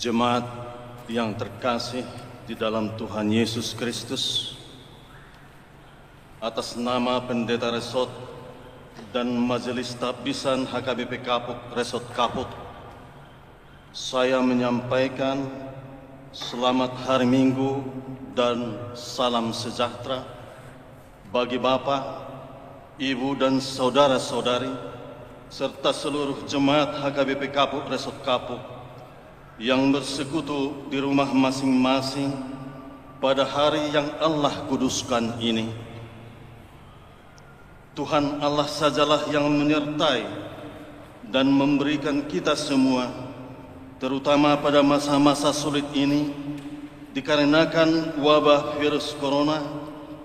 Jemaat yang terkasih di dalam Tuhan Yesus Kristus, atas nama Pendeta Resort dan Majelis Tabisan HKBP Kapuk Resort Kapuk, saya menyampaikan selamat hari Minggu dan salam sejahtera bagi Bapak, Ibu dan saudara-saudari serta seluruh jemaat HKBP Kapuk Resort Kapuk yang bersekutu di rumah masing-masing pada hari yang Allah kuduskan ini. Tuhan Allah sajalah yang menyertai dan memberikan kita semua, terutama pada masa-masa sulit ini, dikarenakan wabah virus corona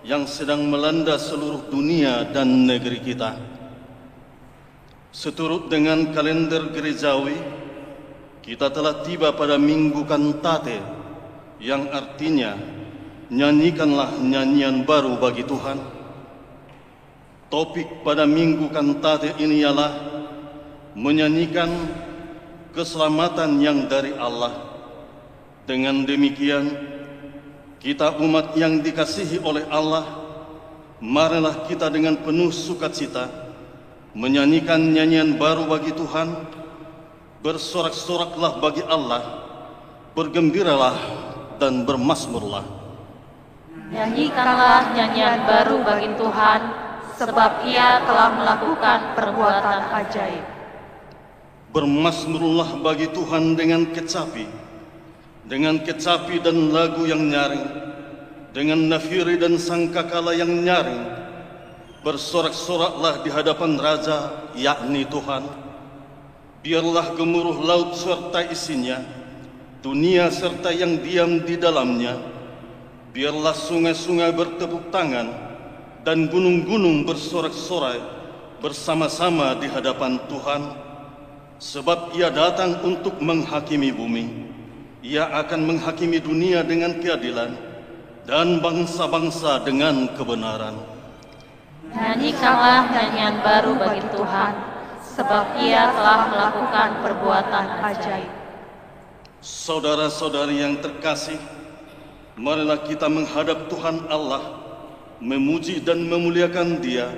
yang sedang melanda seluruh dunia dan negeri kita. Seturut dengan kalender gerejawi, kita telah tiba pada Minggu Kantate, yang artinya nyanyikanlah nyanyian baru bagi Tuhan. Topik pada Minggu Kantate ini ialah menyanyikan keselamatan yang dari Allah. Dengan demikian, kita umat yang dikasihi oleh Allah, marilah kita dengan penuh sukacita menyanyikan nyanyian baru bagi Tuhan. Bersorak-soraklah bagi Allah, bergembiralah dan bermazmurlah. Nyanyikanlah nyanyian baru bagi Tuhan, sebab Ia telah melakukan perbuatan ajaib. Bermazmurlah bagi Tuhan dengan kecapi dan lagu yang nyaring, dengan nafiri dan sangkakala yang nyaring. Bersorak-soraklah di hadapan Raja, yakni Tuhan. Biarlah gemuruh laut serta isinya, dunia serta yang diam di dalamnya. Biarlah sungai-sungai bertepuk tangan dan gunung-gunung bersorak-sorai bersama-sama di hadapan Tuhan. Sebab Ia datang untuk menghakimi bumi. Ia akan menghakimi dunia dengan keadilan dan bangsa-bangsa dengan kebenaran. Nyanyikanlah nyanyian baru bagi Tuhan, sebab Ia telah melakukan perbuatan ajaib. Saudara-saudari yang terkasih, marilah kita menghadap Tuhan Allah, memuji dan memuliakan Dia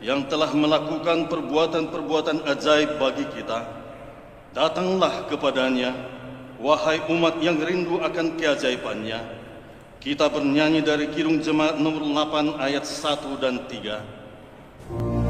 yang telah melakukan perbuatan-perbuatan ajaib bagi kita. Datanglah kepadanya, wahai umat yang rindu akan keajaibannya. Kita bernyanyi dari Kidung Jemaat nomor 8 ayat 1 dan 3. Yeah.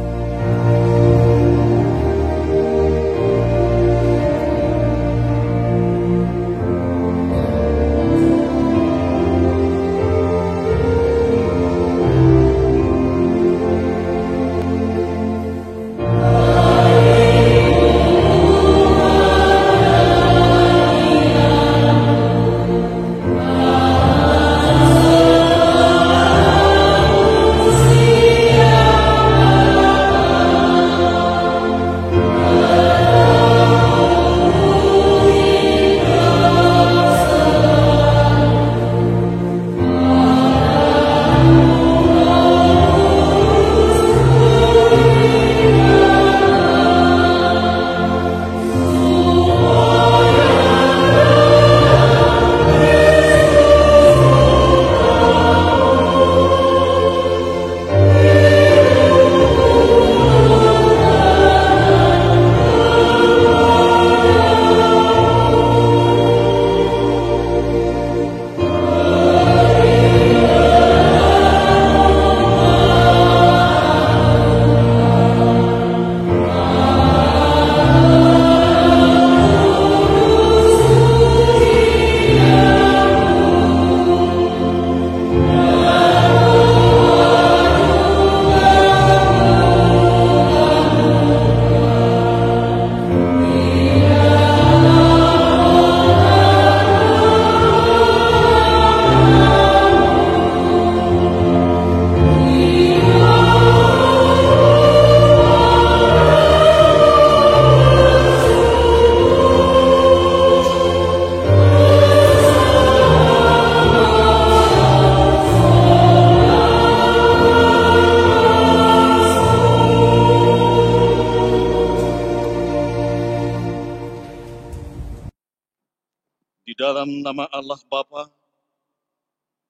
Bapa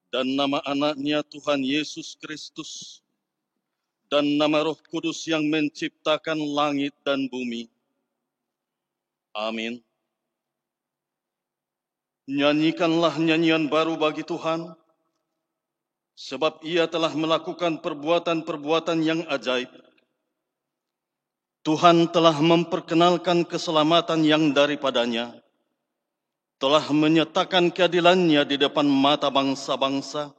dan nama anaknya Tuhan Yesus Kristus dan nama Roh Kudus yang menciptakan langit dan bumi. Amin. Nyanyikanlah nyanyian baru bagi Tuhan, sebab Ia telah melakukan perbuatan-perbuatan yang ajaib. Tuhan telah memperkenalkan keselamatan yang daripadanya, telah menyatakan keadilannya di depan mata bangsa-bangsa.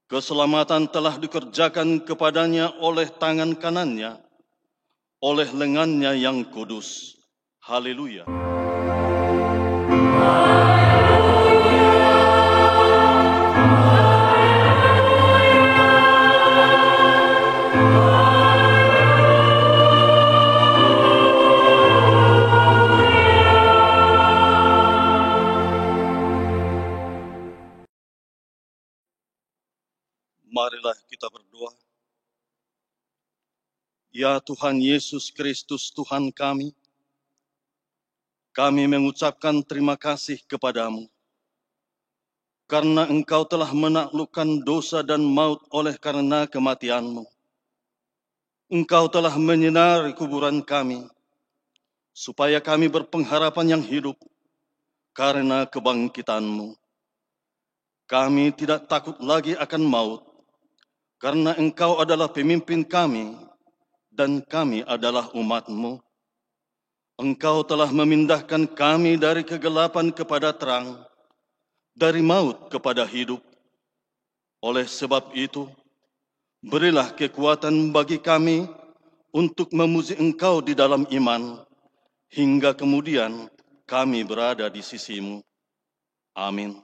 Keselamatan telah dikerjakan kepadanya oleh tangan kanannya, oleh lengannya yang kudus. Haleluya. Marilah kita berdoa. Ya Tuhan Yesus Kristus Tuhan kami mengucapkan terima kasih kepadamu karena Engkau telah menaklukkan dosa dan maut oleh karena kematian-Mu. Engkau telah menyinari kuburan kami supaya kami berpengharapan yang hidup karena kebangkitan-Mu. Kami tidak takut lagi akan maut, karena Engkau adalah pemimpin kami, dan kami adalah umat-Mu. Engkau telah memindahkan kami dari kegelapan kepada terang, dari maut kepada hidup. Oleh sebab itu, berilah kekuatan bagi kami untuk memuji Engkau di dalam iman, hingga kemudian kami berada di sisi-Mu. Amin.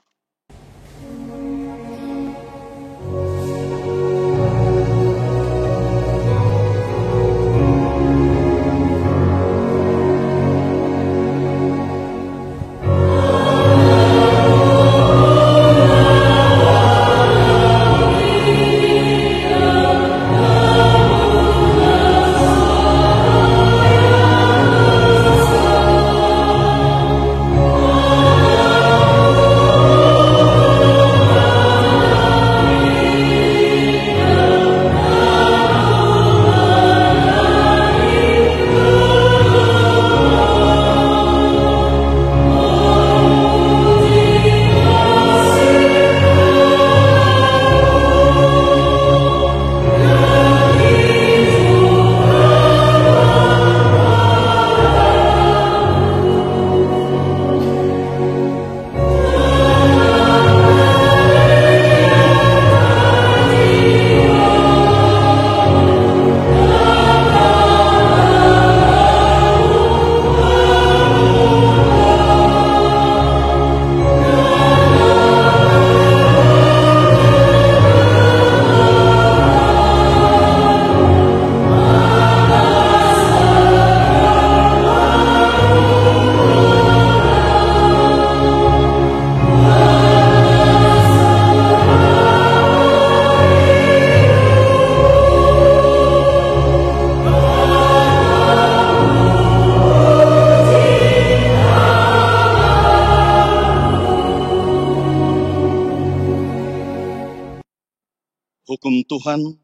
Hukum Tuhan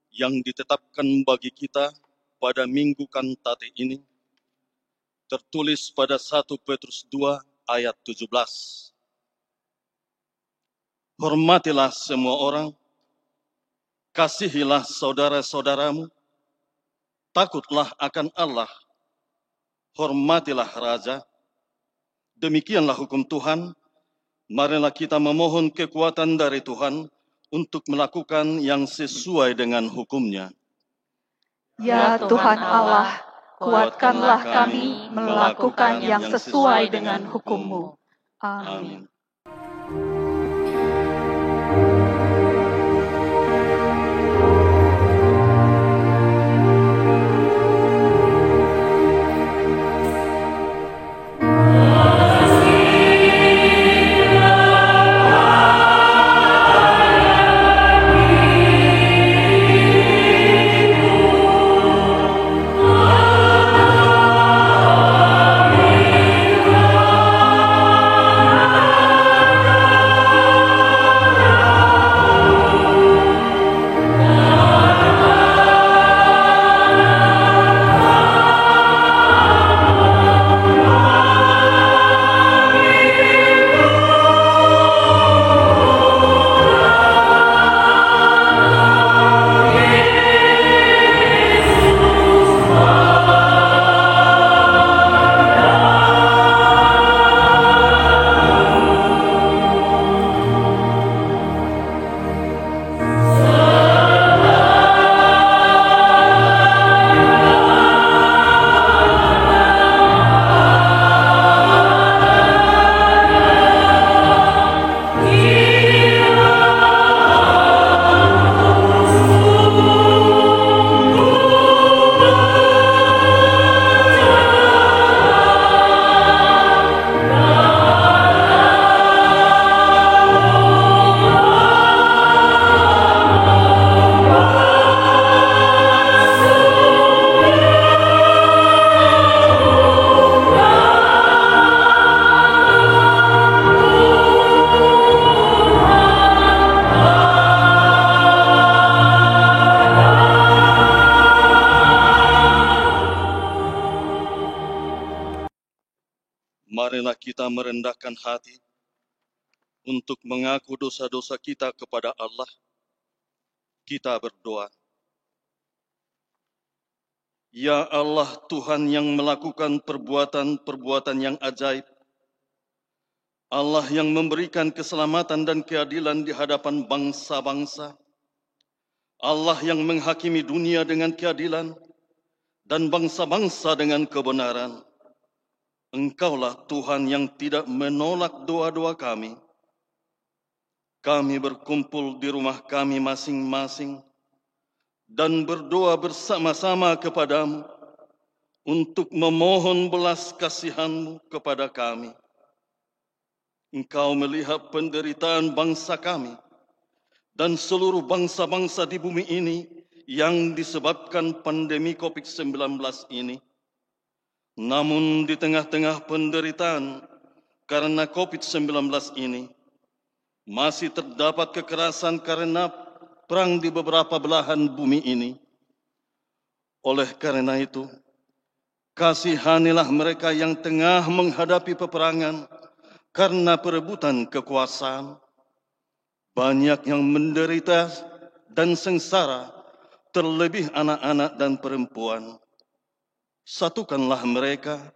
yang ditetapkan bagi kita pada Minggu Kantate ini tertulis pada 1 Petrus 2 ayat 17. Hormatilah semua orang, kasihilah saudara-saudaramu, takutlah akan Allah, hormatilah raja. Demikianlah hukum Tuhan. Marilah kita memohon kekuatan dari Tuhan untuk melakukan yang sesuai dengan hukum-Nya. Ya Tuhan Allah, kuatkanlah kami melakukan yang sesuai dengan hukum-Mu. Amin. marilah kita merendahkan hati untuk mengaku dosa-dosa kita kepada Allah. Kita berdoa. Ya Allah, Tuhan yang melakukan perbuatan-perbuatan yang ajaib, Allah yang memberikan keselamatan dan keadilan di hadapan bangsa-bangsa, Allah yang menghakimi dunia dengan keadilan dan bangsa-bangsa dengan kebenaran. Engkaulah Tuhan yang tidak menolak doa-doa kami. Kami berkumpul di rumah kami masing-masing dan berdoa bersama-sama kepadamu untuk memohon belas kasihan-Mu kepada kami. Engkau melihat penderitaan bangsa kami dan seluruh bangsa-bangsa di bumi ini yang disebabkan pandemi COVID-19 ini. Namun di tengah-tengah penderitaan karena COVID-19 ini, masih terdapat kekerasan karena perang di beberapa belahan bumi ini. Oleh karena itu, kasihanilah mereka yang tengah menghadapi peperangan karena perebutan kekuasaan. Banyak yang menderita dan sengsara, terlebih anak-anak dan perempuan. Satukanlah mereka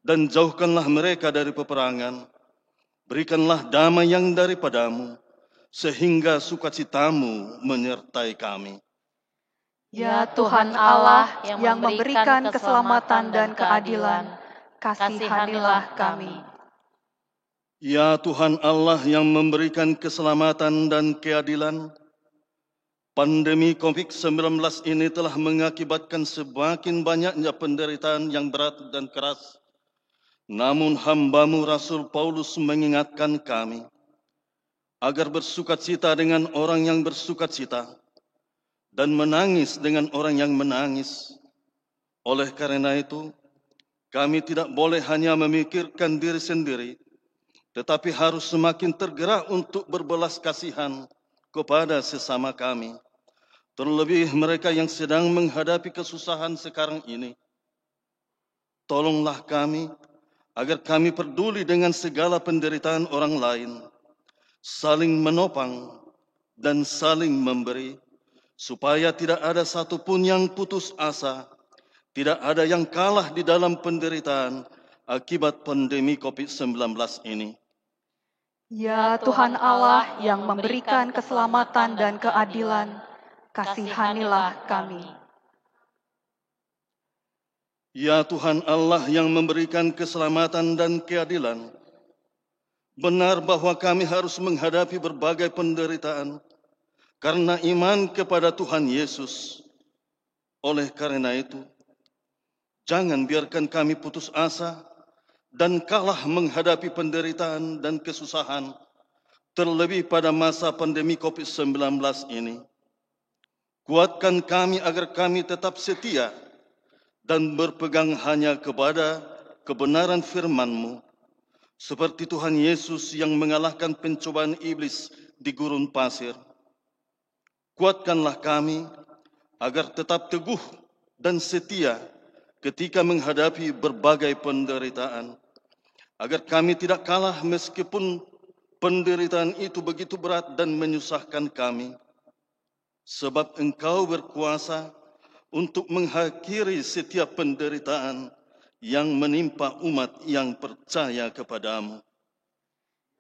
dan jauhkanlah mereka dari peperangan. Berikanlah damai yang daripadamu, sehingga sukacitamu menyertai kami. Ya Tuhan Allah yang memberikan keselamatan dan keadilan, kasihanilah kami. Ya Tuhan Allah yang memberikan keselamatan dan keadilan, pandemi COVID-19 ini telah mengakibatkan semakin banyaknya penderitaan yang berat dan keras. Namun hamba-Mu Rasul Paulus mengingatkan kami agar bersukacita dengan orang yang bersukacita dan menangis dengan orang yang menangis. Oleh karena itu, kami tidak boleh hanya memikirkan diri sendiri, tetapi harus semakin tergerak untuk berbelas kasihan kepada sesama kami, terlebih mereka yang sedang menghadapi kesusahan sekarang ini. Tolonglah kami agar kami peduli dengan segala penderitaan orang lain, saling menopang dan saling memberi, supaya tidak ada satupun yang putus asa, tidak ada yang kalah di dalam penderitaan akibat pandemi COVID-19 ini. Ya Tuhan Allah yang memberikan keselamatan dan keadilan, kasihanilah kami. Ya Tuhan Allah yang memberikan keselamatan dan keadilan, benar bahwa kami harus menghadapi berbagai penderitaan karena iman kepada Tuhan Yesus. Oleh karena itu, jangan biarkan kami putus asa dan kalah menghadapi penderitaan dan kesusahan, terlebih pada masa pandemi COVID-19 ini. Kuatkan kami agar kami tetap setia dan berpegang hanya kepada kebenaran firman-Mu, seperti Tuhan Yesus yang mengalahkan pencobaan iblis di gurun pasir. Kuatkanlah kami agar tetap teguh dan setia ketika menghadapi berbagai penderitaan, agar kami tidak kalah meskipun penderitaan itu begitu berat dan menyusahkan kami. Sebab Engkau berkuasa untuk mengakhiri setiap penderitaan yang menimpa umat yang percaya kepadamu.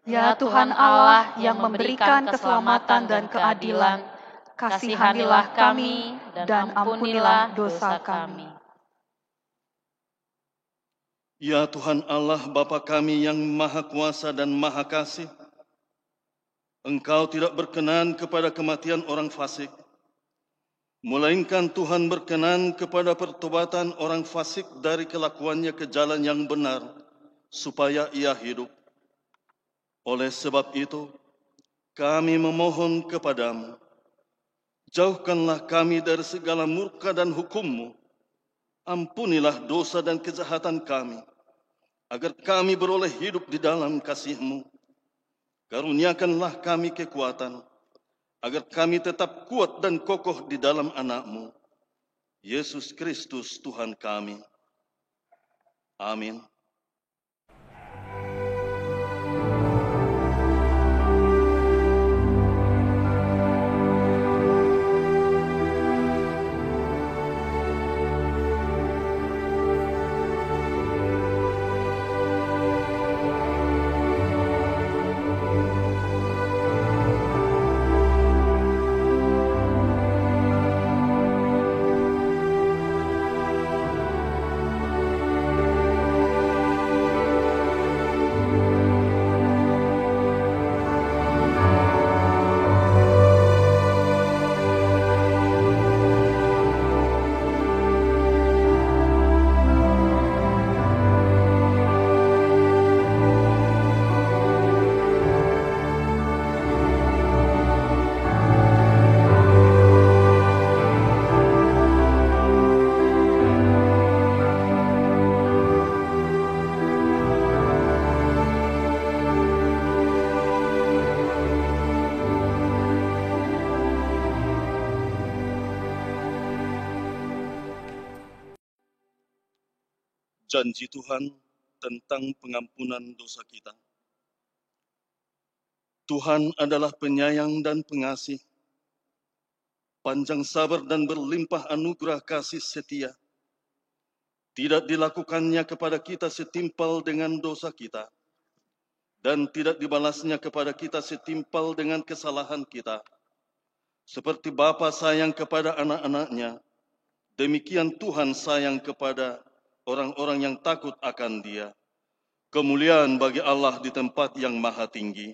Ya Tuhan Allah yang memberikan keselamatan dan keadilan, kasihanilah kami dan ampunilah dosa kami. Ya Tuhan Allah Bapa kami yang Maha Kuasa dan Maha Kasih, Engkau tidak berkenan kepada kematian orang fasik, melainkan Tuhan berkenan kepada pertobatan orang fasik dari kelakuannya ke jalan yang benar, supaya ia hidup. Oleh sebab itu, kami memohon kepadamu, jauhkanlah kami dari segala murka dan hukum-Mu, ampunilah dosa dan kejahatan kami, agar kami beroleh hidup di dalam kasih-Mu. Karuniakanlah kami kekuatan, agar kami tetap kuat dan kokoh di dalam anak-Mu, Yesus Kristus Tuhan kami. Amin. janji Tuhan tentang pengampunan dosa kita. Tuhan adalah penyayang dan pengasih, panjang sabar dan berlimpah anugerah kasih setia. Tidak dilakukannya kepada kita setimpal dengan dosa kita, dan tidak dibalasnya kepada kita setimpal dengan kesalahan kita. Seperti Bapa sayang kepada anak-anaknya, demikian Tuhan sayang kepada orang-orang yang takut akan Dia. Kemuliaan bagi Allah di tempat yang maha tinggi.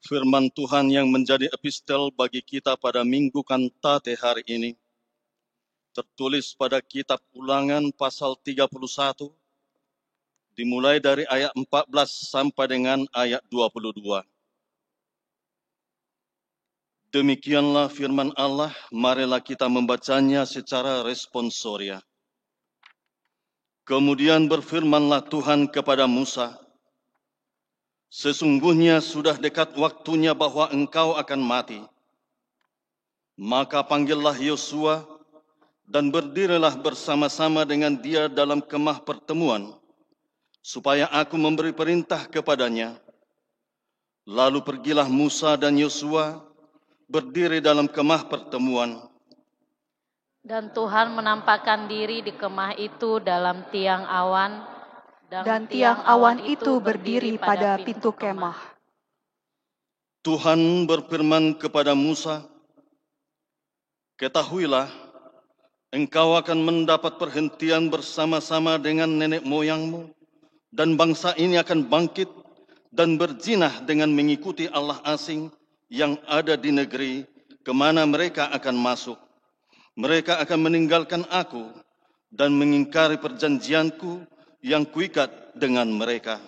Firman Tuhan yang menjadi epistel bagi kita pada Minggu Kantate hari ini tertulis pada kitab Ulangan pasal 31 dimulai dari ayat 14 sampai dengan ayat 22. Demikianlah firman Allah, marilah kita membacanya secara responsoria. Kemudian berfirmanlah Tuhan kepada Musa, sesungguhnya sudah dekat waktunya bahwa engkau akan mati. Maka panggillah Yosua dan berdirilah bersama-sama dengan dia dalam kemah pertemuan, supaya aku memberi perintah kepadanya. Lalu pergilah Musa dan Yosua berdiri dalam kemah pertemuan. Dan Tuhan menampakkan diri di kemah itu dalam tiang awan, dan tiang awan itu berdiri pada pintu kemah. Tuhan berfirman kepada Musa, ketahuilah, engkau akan mendapat perhentian bersama-sama dengan nenek moyangmu, dan bangsa ini akan bangkit dan berzinah dengan mengikuti Allah asing yang ada di negeri kemana mereka akan masuk. Mereka akan meninggalkan aku dan mengingkari perjanjianku yang kuikat dengan mereka.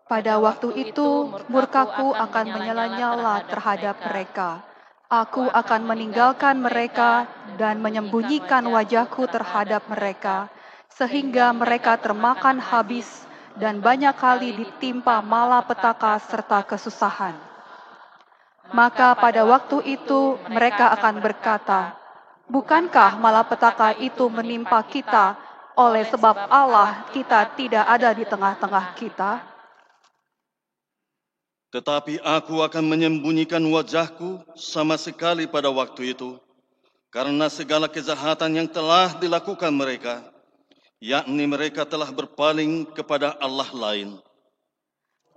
Pada waktu itu, murkaku akan menyala-nyala terhadap mereka. Aku akan meninggalkan mereka dan menyembunyikan wajahku terhadap mereka, sehingga mereka termakan habis dan banyak kali ditimpa malapetaka serta kesusahan. Maka pada waktu itu mereka akan berkata, bukankah malapetaka itu menimpa kita, oleh sebab Allah kita tidak ada di tengah-tengah kita? Tetapi aku akan menyembunyikan wajahku sama sekali pada waktu itu, karena segala kejahatan yang telah dilakukan mereka, yakni mereka telah berpaling kepada Allah lain.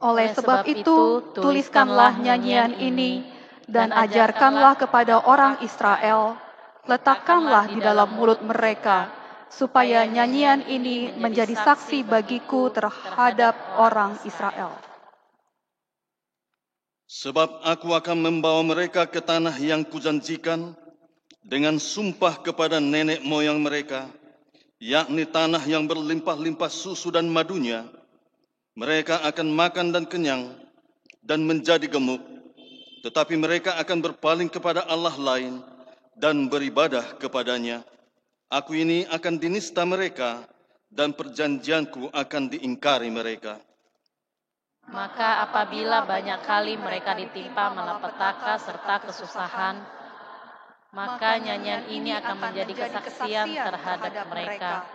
Oleh sebab itu, tuliskanlah nyanyian ini dan ajarkanlah kepada orang Israel. Letakkanlah di dalam mulut mereka, supaya nyanyian ini menjadi saksi bagiku terhadap orang Israel. Sebab aku akan membawa mereka ke tanah yang kujanjikan dengan sumpah kepada nenek moyang mereka, yakni tanah yang berlimpah-limpah susu dan madunya. Mereka akan makan dan kenyang dan menjadi gemuk, tetapi mereka akan berpaling kepada Allah lain dan beribadah kepadanya. Aku ini akan dinista mereka dan perjanjianku akan diingkari mereka. Maka apabila banyak kali mereka ditimpa malapetaka serta kesusahan, maka nyanyian ini akan menjadi kesaksian terhadap mereka.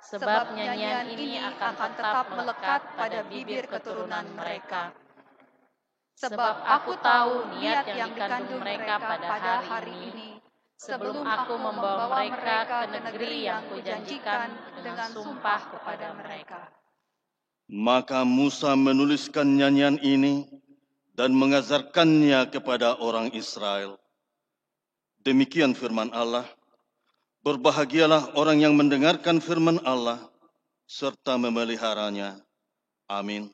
Sebab nyanyian ini akan tetap melekat pada bibir keturunan mereka. Sebab aku tahu niat yang dikandung mereka pada hari ini, sebelum aku membawa mereka ke negeri yang kujanjikan dengan sumpah kepada mereka. Maka Musa menuliskan nyanyian ini dan mengajarkannya kepada orang Israel. Demikian firman Allah. Berbahagialah orang yang mendengarkan firman Allah serta memeliharanya. Amin.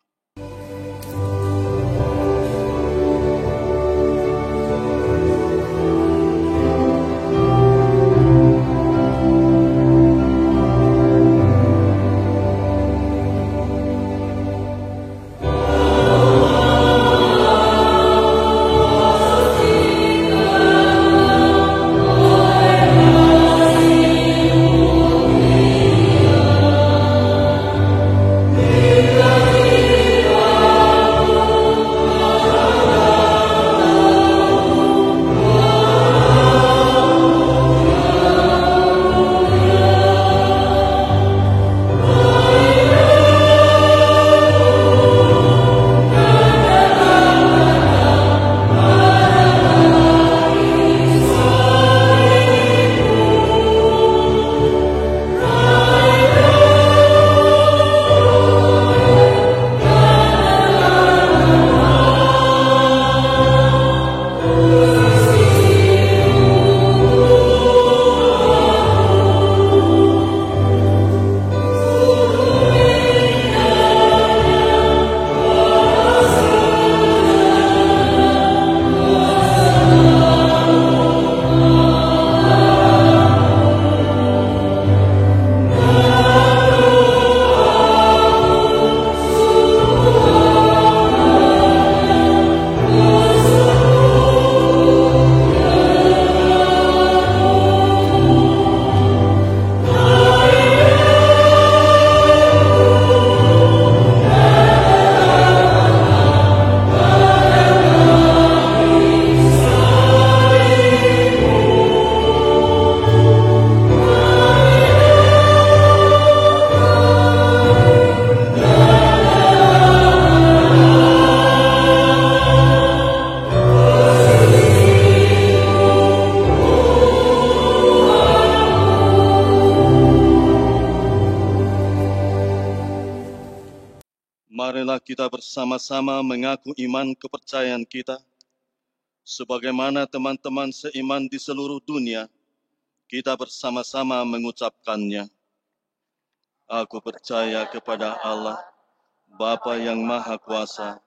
Marilah kita bersama-sama mengaku iman kepercayaan kita. Sebagaimana teman-teman seiman di seluruh dunia, kita bersama-sama mengucapkannya. Aku percaya kepada Allah, Bapa yang Maha Kuasa,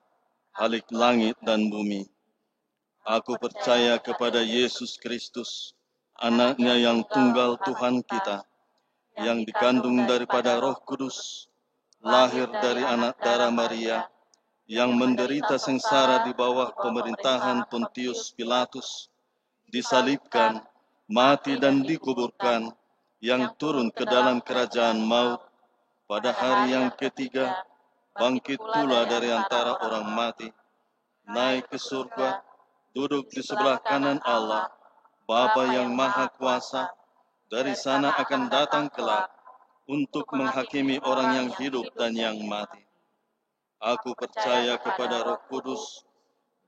Khalik langit dan bumi. Aku percaya kepada Yesus Kristus, Anaknya yang tunggal Tuhan kita, yang dikandung daripada Roh Kudus, lahir dari anak darah Maria, yang menderita sengsara di bawah pemerintahan Pontius Pilatus, disalibkan, mati dan dikuburkan, yang turun ke dalam kerajaan maut, pada hari yang ketiga, bangkit pula dari antara orang mati, naik ke surga, duduk di sebelah kanan Allah, Bapa yang Maha Kuasa, dari sana akan datang kelak, untuk menghakimi orang yang hidup dan yang mati. Aku percaya kepada Roh Kudus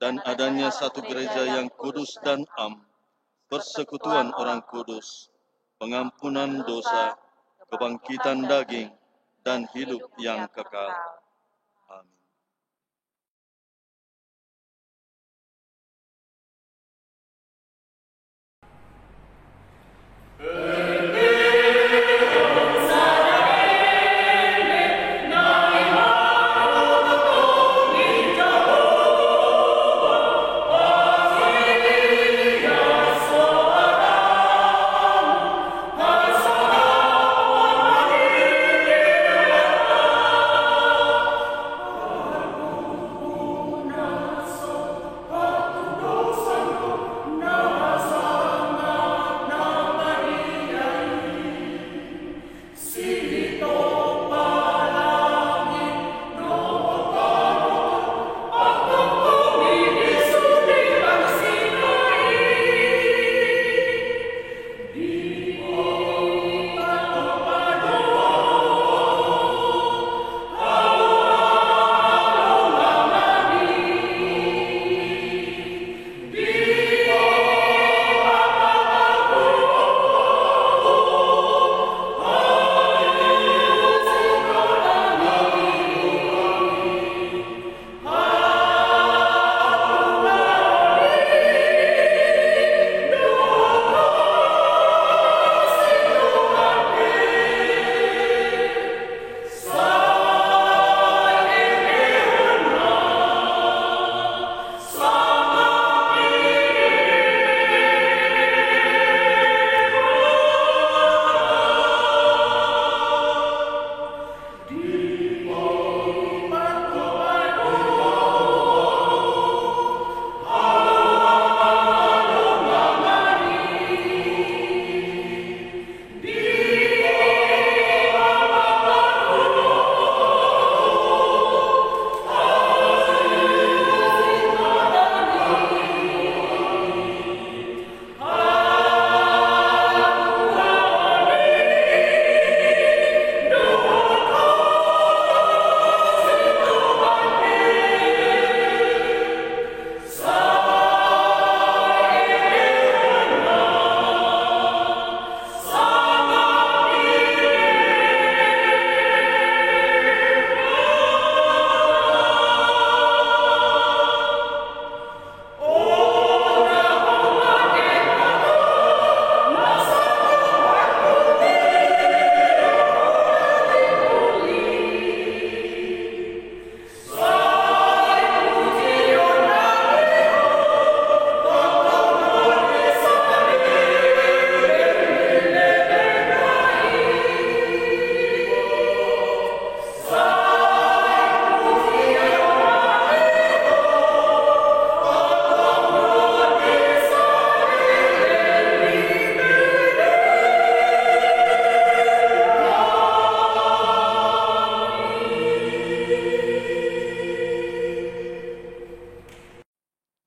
dan adanya satu gereja yang kudus dan am, persekutuan orang kudus, pengampunan dosa, kebangkitan daging, dan hidup yang kekal. Amin.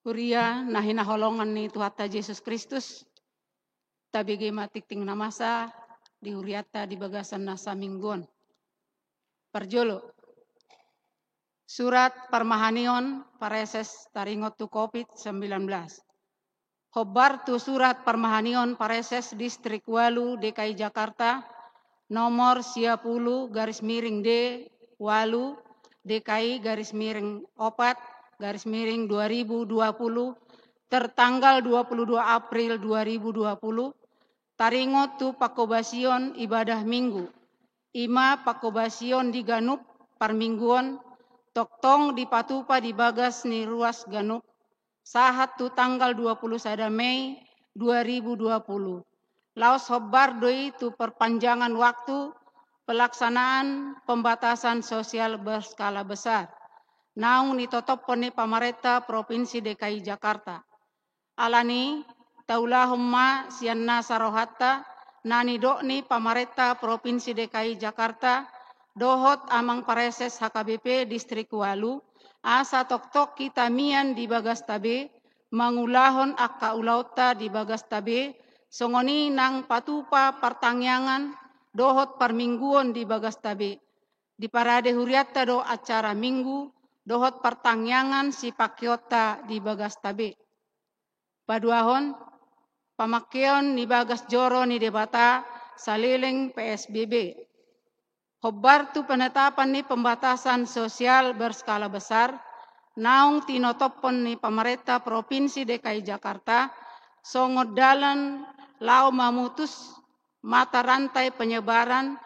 Huria nahina holongan ni Tuhata Yesus Kristus. Tabigi matik ting namasa di huriata di bagasan nasa mingguan. Parjolo. Surat Parmahanion Pareses taringot tu COVID-19. Hobar tu surat Parmahanion Pareses Distrik Walu DKI Jakarta nomor 10 garis miring D Walu DKI garis miring 4 garis miring 2020 tertanggal 22 April 2020 taringot tu pakobasion ibadah minggu ima pakobasion di Ganup parmingguan toktong di patupa di bagas ni ruas Ganup sahat tu tanggal 21 Mei 2020 laos hobar doi tu perpanjangan waktu pelaksanaan pembatasan sosial berskala besar naung nitotop pone pamareta Provinsi DKI Jakarta. Alani taulahumma sianna sarohatta nani dokni pamareta Provinsi DKI Jakarta dohot amang pareses HKBP Distrik Walu asa tok-tok kita mian di bagas tabe mangulahon akka ulauta di bagas tabe songoni nang patupa pertangyangan dohot parmingguon di bagas tabe di parade huriata do acara minggu dohot pertangyangan si pakiota di bagas tabe. Paduahon Pamakyon ni Bagas Joro ni Debata saliling PSBB. Hobbartu penetapan ni pembatasan sosial berskala besar, naung tinotopon ni pemerintah Provinsi DKI Jakarta, songod dalan lau memutus mata rantai penyebaran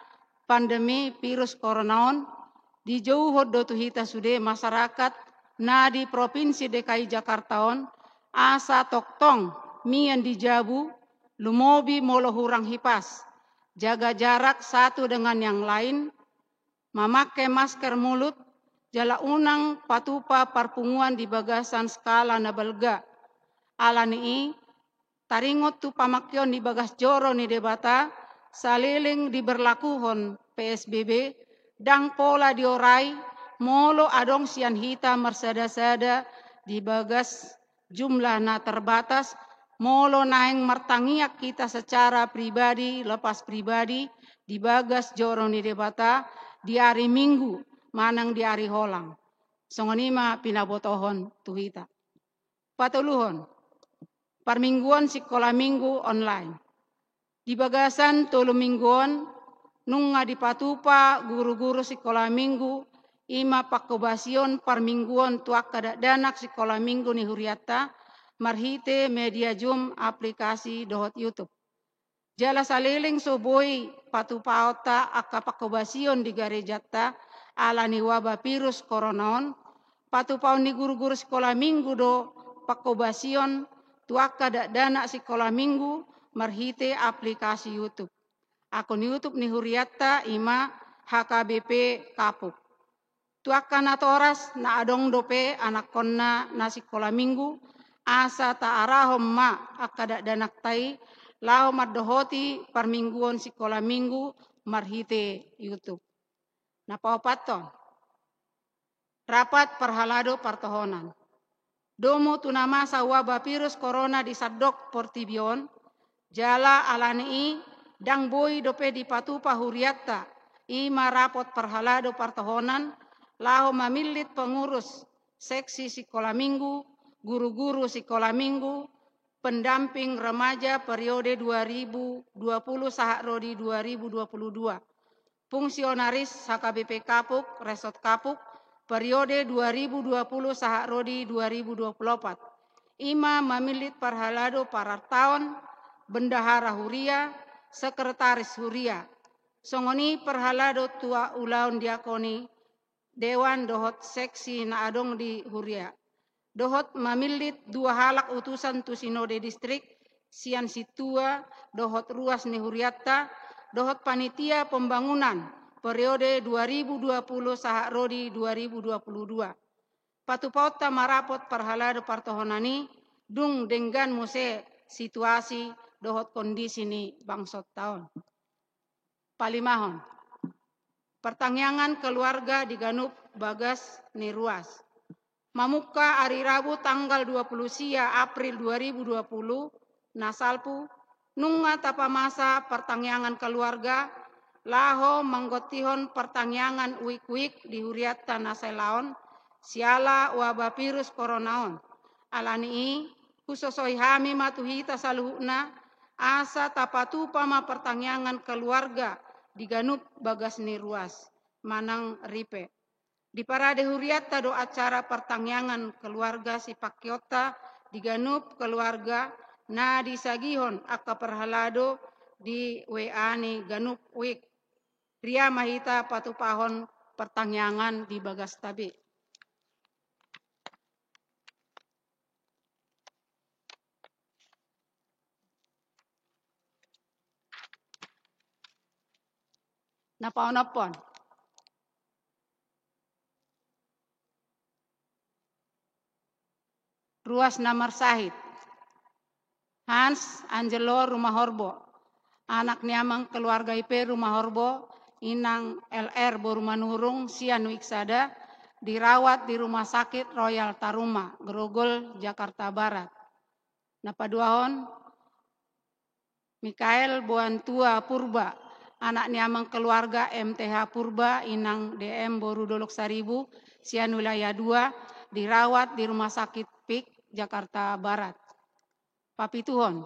pandemi virus koronaon, di jauh dotu hita sude masyarakat na di Provinsi DKI Jakartaon, asa toktong mian di jabu, lumobi molo hurang hipas, jaga jarak satu dengan yang lain, memakai masker mulut, jala unang patupa parpunguan di bagasan skala na belga. Alani taringot tu pamakyon di Bagas Joro ni Debata, saliling diberlakuhon PSBB, dang pola diorai, molo adong sian hita mersada-sada di bagas jumlah na terbatas, molo naeng mertangiak kita secara pribadi, lepas pribadi, di Bagas Joro ni Debata, di hari Minggu, manang di hari holang. Songonima pinabotohon tuhita. Patuluhon, parmingguan sekolah minggu online. Di bagasan tolu mingguan, nunga di patupa guru-guru sekolah minggu, ima pakobasion parmingguan tuak danak sekolah minggu ni huriata, marhite media Zoom aplikasi dohot YouTube. Jala saliling soboi patupa ota akka pakobasion di garejata ala ni wabah virus koronaon, patupa ni guru-guru sekolah minggu do pakobasion tuak danak sekolah minggu, marhite aplikasi YouTube. Akun YouTube ni huriata ima HKBP Kapuk. Tuakan na toras na adong dope anak konna na sekolah minggu, asa ta arahom ma akada danak tai, lao maddohoti parmingguan sekolah minggu, marhite YouTube. Napawapaton, rapat perhalado partohonan. Domo tunamasa wabah virus corona di sadok portibion, jala alani dang boy dope di patupa huriata, ima rapot perhalado partohonan, lao mamilit pengurus seksi sekolah minggu, guru-guru sekolah minggu, pendamping remaja periode 2020 sahrodi 2022. Fungsionaris HKBP Kapuk, Resort Kapuk, periode 2020 sahrodi 2024. Ima mamilit perhalado para tahun, bendahara huria, sekretaris huria. Songoni perhalado tua ulaun diakoni, dewan dohot seksi na adong di huria. Dohot mamilit dua halak utusan tu sinode distrik, sian situa, dohot ruas ni huriata, dohot panitia pembangunan, periode 2020 sahrodi 2022. Patupauta marapot perhalado partohonani, dung denggan muse situasi dohot kondisi ni bangsot tahun. Palimahon, pertangyangan keluarga di Ganup Bagas ni ruas. Mamuka hari Rabu tanggal 20 sia April 2020, nasalpu, nunga tapa masa pertangyangan keluarga, laho manggotihon pertangyangan uik-uik di huriata naselaon, siala wabah virus koronaon. Alani khususoi hami matuhita saluhna, asa tapatupa ma pertangyangan keluarga di Ganup Bagas ni ruas, manang ripe. Di parade huriata do acara pertangyangan keluarga si pakiota di Ganup keluarga na disagihon akka perhalado di WA ni Ganup Wik. Ria mahita patupahon pertangyangan di Bagas tabi. Napaon-napon. Ruas Namar Sahid, Hans Angelo Rumah Horbo, anak niamang keluarga IP Rumah Horbo, inang LR Borumanurung Sian Wiksada, dirawat di Rumah Sakit Royal Taruma, Grogol, Jakarta Barat. Napaduahon, Mikael Buantua Purba, anak niamang keluarga MTH Purba, inang DM Boru Dolok Saribu, Sian Wilayah 2, dirawat di Rumah Sakit PIK, Jakarta Barat. Papituhon,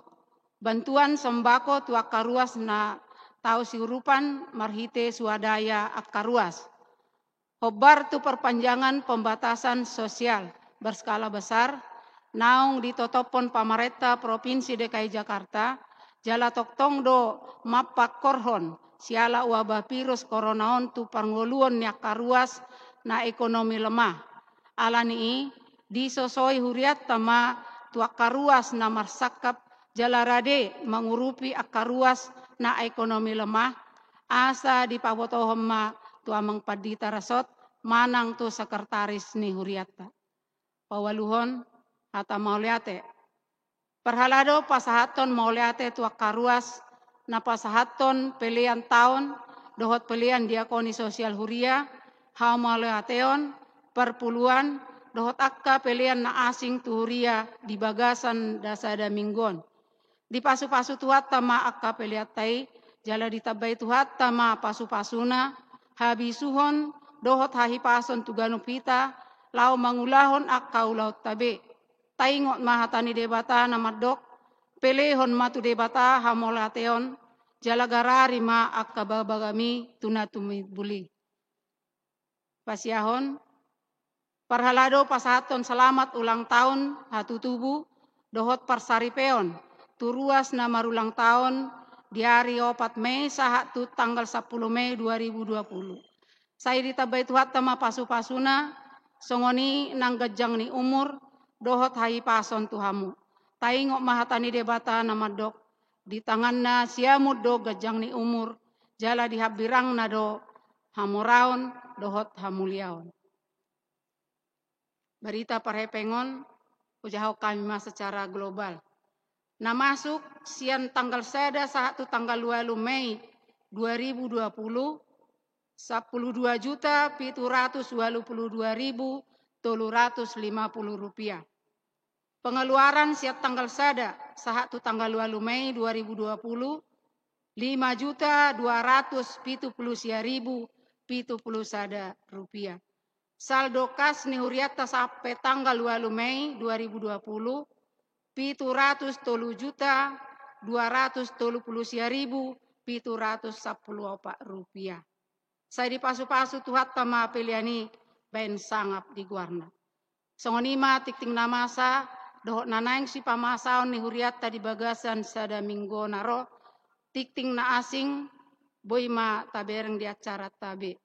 bantuan sembako tu akaruas na tau siurupan marhite swadaya akaruas. Hobar tu perpanjangan pembatasan sosial berskala besar, naung ditotopon pamarenta Provinsi DKI Jakarta, jala toktong do mapak korhon, siala wabah virus koronaon tu pangoluon nya karuas na ekonomi lemah. Alani disosoi huriat tama tu akaruas na marsakap jala rade mengurupi akaruas na ekonomi lemah, asa dipabotohom ma tu amang padita rasot, manang tu sekretaris ni huriata. Pawaluhon hata mauliate. Perhalado pasahaton mauliate tu akaruas na pasahaton pelian tahun dohot pelian diakoni sosial huria hau mauliateon perpuluhan dohot akka pelian na asing tu huria di bagasan dasada minggon. Di pasu-pasu tuhat tama akka peliatai jala ditabai tuhat tama pasu-pasuna habisuhon dohot hahipason tu ganupita lau mangulahon akka ulau tabe. Taingot mahatani debata namadok, pelehon matu debata hamolateon, jalagarari ma akka babagami tunatumi buli. Pasiahon, parhalado pasahaton selamat ulang tahun hatu tubuh, dohot parsaripeon, turuas na marulang tahun di hari 4 Mei sahat tu tanggal 10 Mei 2020. Saya ditabai tuhat tama pasu-pasuna, songoni nang gejang ni umur, dohot hai pason tuhamu. Taingok mahatani debata namadok, di tanganna siamud do gejang ni umur, jala dihabirang na do hamuraon, dohot hamuliaon. Berita parhepengon, ujaho kami mas secara global. Na masuk sian tanggal seda saat tu tanggal 2 Mei 2020, 12.722.350 rupiah. Pengeluaran siap tanggal sada saat tu tanggal 2 Mei 2020 5.270.070 rupiah. Saldo kas ni huriata sampai tanggal 2 Mei 2020 7.230.710 rupiah. Saya di pasu-pasu tuhat tama peliani ben sangap di guarna. Songonima tikting namasa dohot nanaing si pamasaon ni huriata di bagasan sada minggo naro tikting na asing boy ma tabereng di acara tabe.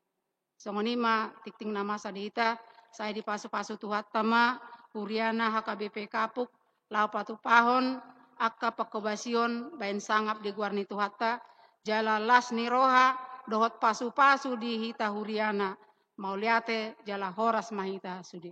Songonima tikting namasa diita saya di pasu-pasu tuhat tama huriana HKBP Kapuk lau patu pahon akka pakobasion ben sangap di guarni tuhata jala las ni roha dohot pasu-pasu di hita huriana mauliate jala horas mahita sudi.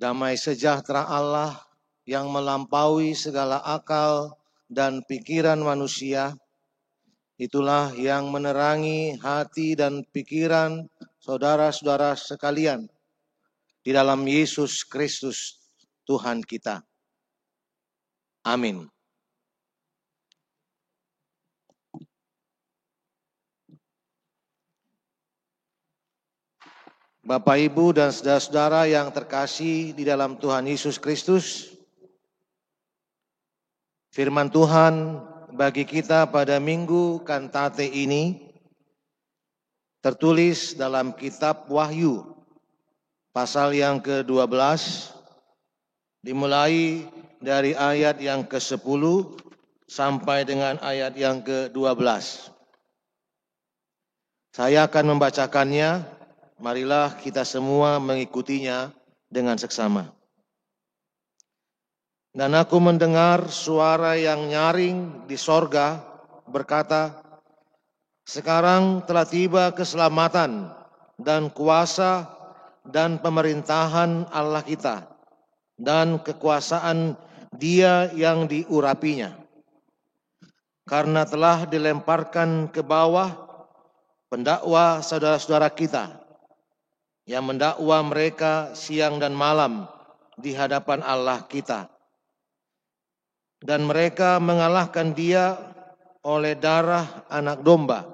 damai sejahtera Allah yang melampaui segala akal dan pikiran manusia, itulah yang menerangi hati dan pikiran saudara-saudara sekalian di dalam Yesus Kristus Tuhan kita. Amin. Bapak, Ibu, dan saudara-saudara yang terkasih di dalam Tuhan Yesus Kristus, firman Tuhan bagi kita pada minggu kantate ini tertulis dalam kitab Wahyu, pasal yang ke-12, dimulai dari ayat yang ke-10 sampai dengan ayat yang ke-12. Saya akan membacakannya. Marilah kita semua mengikutinya dengan seksama. Dan aku mendengar suara yang nyaring di sorga berkata, sekarang telah tiba keselamatan dan kuasa dan pemerintahan Allah kita dan kekuasaan Dia yang diurapinya. Karena telah dilemparkan ke bawah pendakwa saudara-saudara kita yang mendakwa mereka siang dan malam di hadapan Allah kita. Dan mereka mengalahkan Dia oleh darah anak domba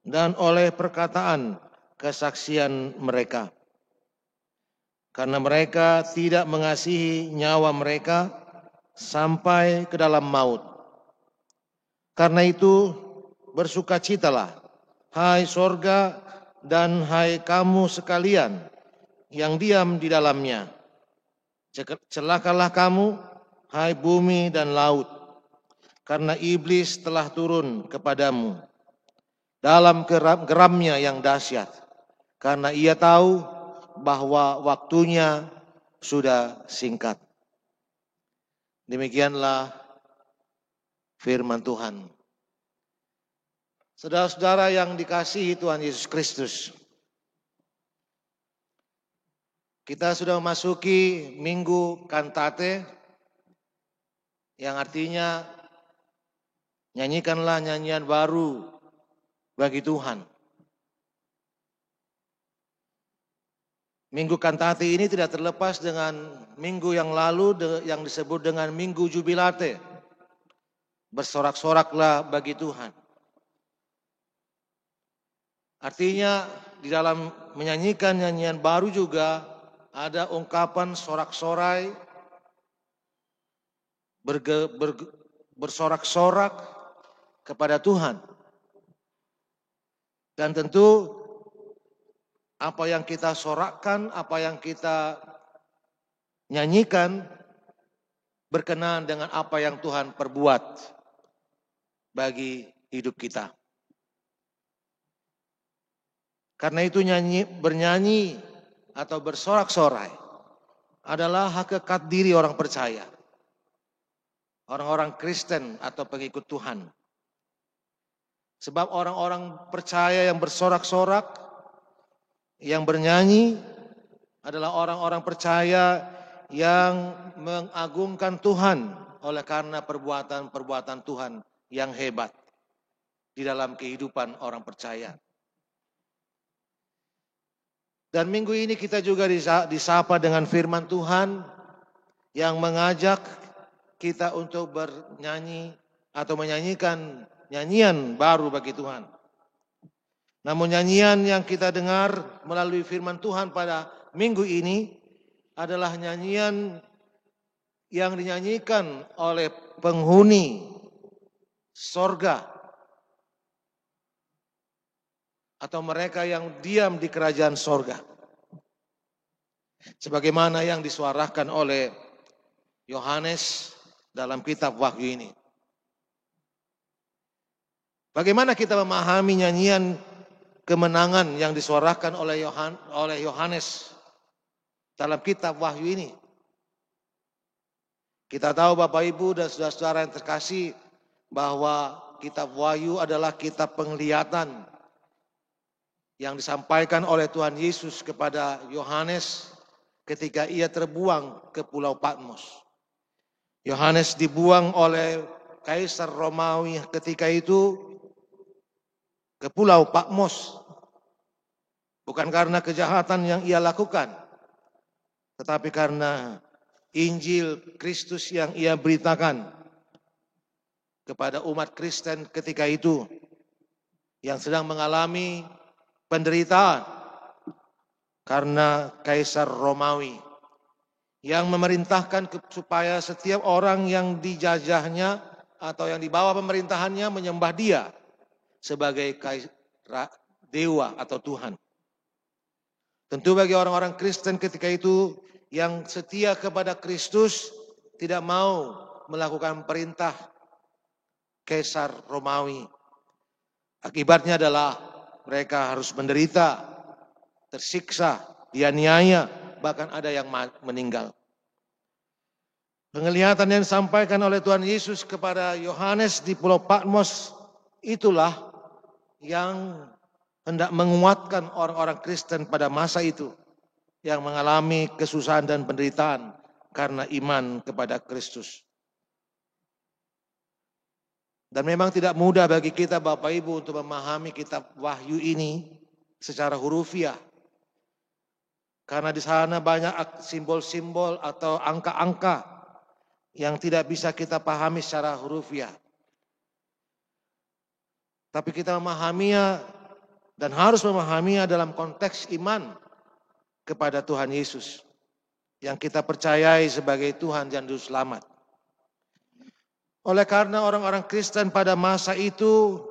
dan oleh perkataan kesaksian mereka. Karena mereka tidak mengasihi nyawa mereka sampai ke dalam maut. Karena itu bersukacitalah, hai sorga dan hai kamu sekalian yang diam di dalamnya. Celakalah kamu, hai bumi dan laut, karena iblis telah turun kepadamu dalam geramnya yang dahsyat, karena ia tahu bahwa waktunya sudah singkat. Demikianlah firman Tuhan. Saudara-saudara yang dikasihi Tuhan Yesus Kristus, kita sudah memasuki minggu kantate, yang artinya nyanyikanlah nyanyian baru bagi Tuhan. Minggu kantate ini tidak terlepas dengan minggu yang lalu yang disebut dengan minggu jubilate. Bersorak-soraklah bagi Tuhan. Artinya di dalam menyanyikan nyanyian baru juga ada ungkapan sorak-sorai, bersorak-sorak kepada Tuhan. Dan tentu apa yang kita sorakkan, apa yang kita nyanyikan berkenaan dengan apa yang Tuhan perbuat bagi hidup kita. Karena itu bernyanyi atau bersorak-sorai adalah hakikat diri orang percaya. Orang-orang Kristen atau pengikut Tuhan. Sebab orang-orang percaya yang bersorak-sorak, yang bernyanyi adalah orang-orang percaya yang mengagungkan Tuhan oleh karena perbuatan-perbuatan Tuhan yang hebat di dalam kehidupan orang percaya. Dan minggu ini kita juga disapa dengan firman Tuhan yang mengajak kita untuk bernyanyi atau menyanyikan nyanyian baru bagi Tuhan. Namun nyanyian yang kita dengar melalui firman Tuhan pada minggu ini adalah nyanyian yang dinyanyikan oleh penghuni sorga atau mereka yang diam di kerajaan sorga. Sebagaimana yang disuarakan oleh Yohanes dalam kitab Wahyu ini. Bagaimana kita memahami nyanyian kemenangan yang disuarakan oleh Yohanes dalam kitab Wahyu ini? Kita tahu Bapak Ibu dan saudara-saudara yang terkasih bahwa kitab Wahyu adalah kitab penglihatan yang disampaikan oleh Tuhan Yesus kepada Yohanes ketika ia terbuang ke Pulau Patmos. Yohanes dibuang oleh Kaisar Romawi ketika itu ke Pulau Patmos. Bukan karena kejahatan yang ia lakukan, tetapi karena Injil Kristus yang ia beritakan kepada umat Kristen ketika itu yang sedang mengalami penderitaan karena Kaisar Romawi yang memerintahkan supaya setiap orang yang dijajahnya atau yang dibawa pemerintahannya menyembah dia sebagai dewa atau Tuhan. Tentu bagi orang-orang Kristen ketika itu yang setia kepada Kristus tidak mau melakukan perintah Kaisar Romawi. Akibatnya adalah mereka harus menderita, tersiksa, dianiaya, bahkan ada yang meninggal. Penglihatan yang disampaikan oleh Tuhan Yesus kepada Yohanes di Pulau Patmos itulah yang hendak menguatkan orang-orang Kristen pada masa itu yang mengalami kesusahan dan penderitaan karena iman kepada Kristus. Dan memang tidak mudah bagi kita Bapak Ibu untuk memahami kitab Wahyu ini secara hurufiah. Karena di sana banyak simbol-simbol atau angka-angka yang tidak bisa kita pahami secara hurufiah. Tapi kita memahaminya dan harus memahaminya dalam konteks iman kepada Tuhan Yesus yang kita percayai sebagai Tuhan dan Juru Selamat. Oleh karena orang-orang Kristen pada masa itu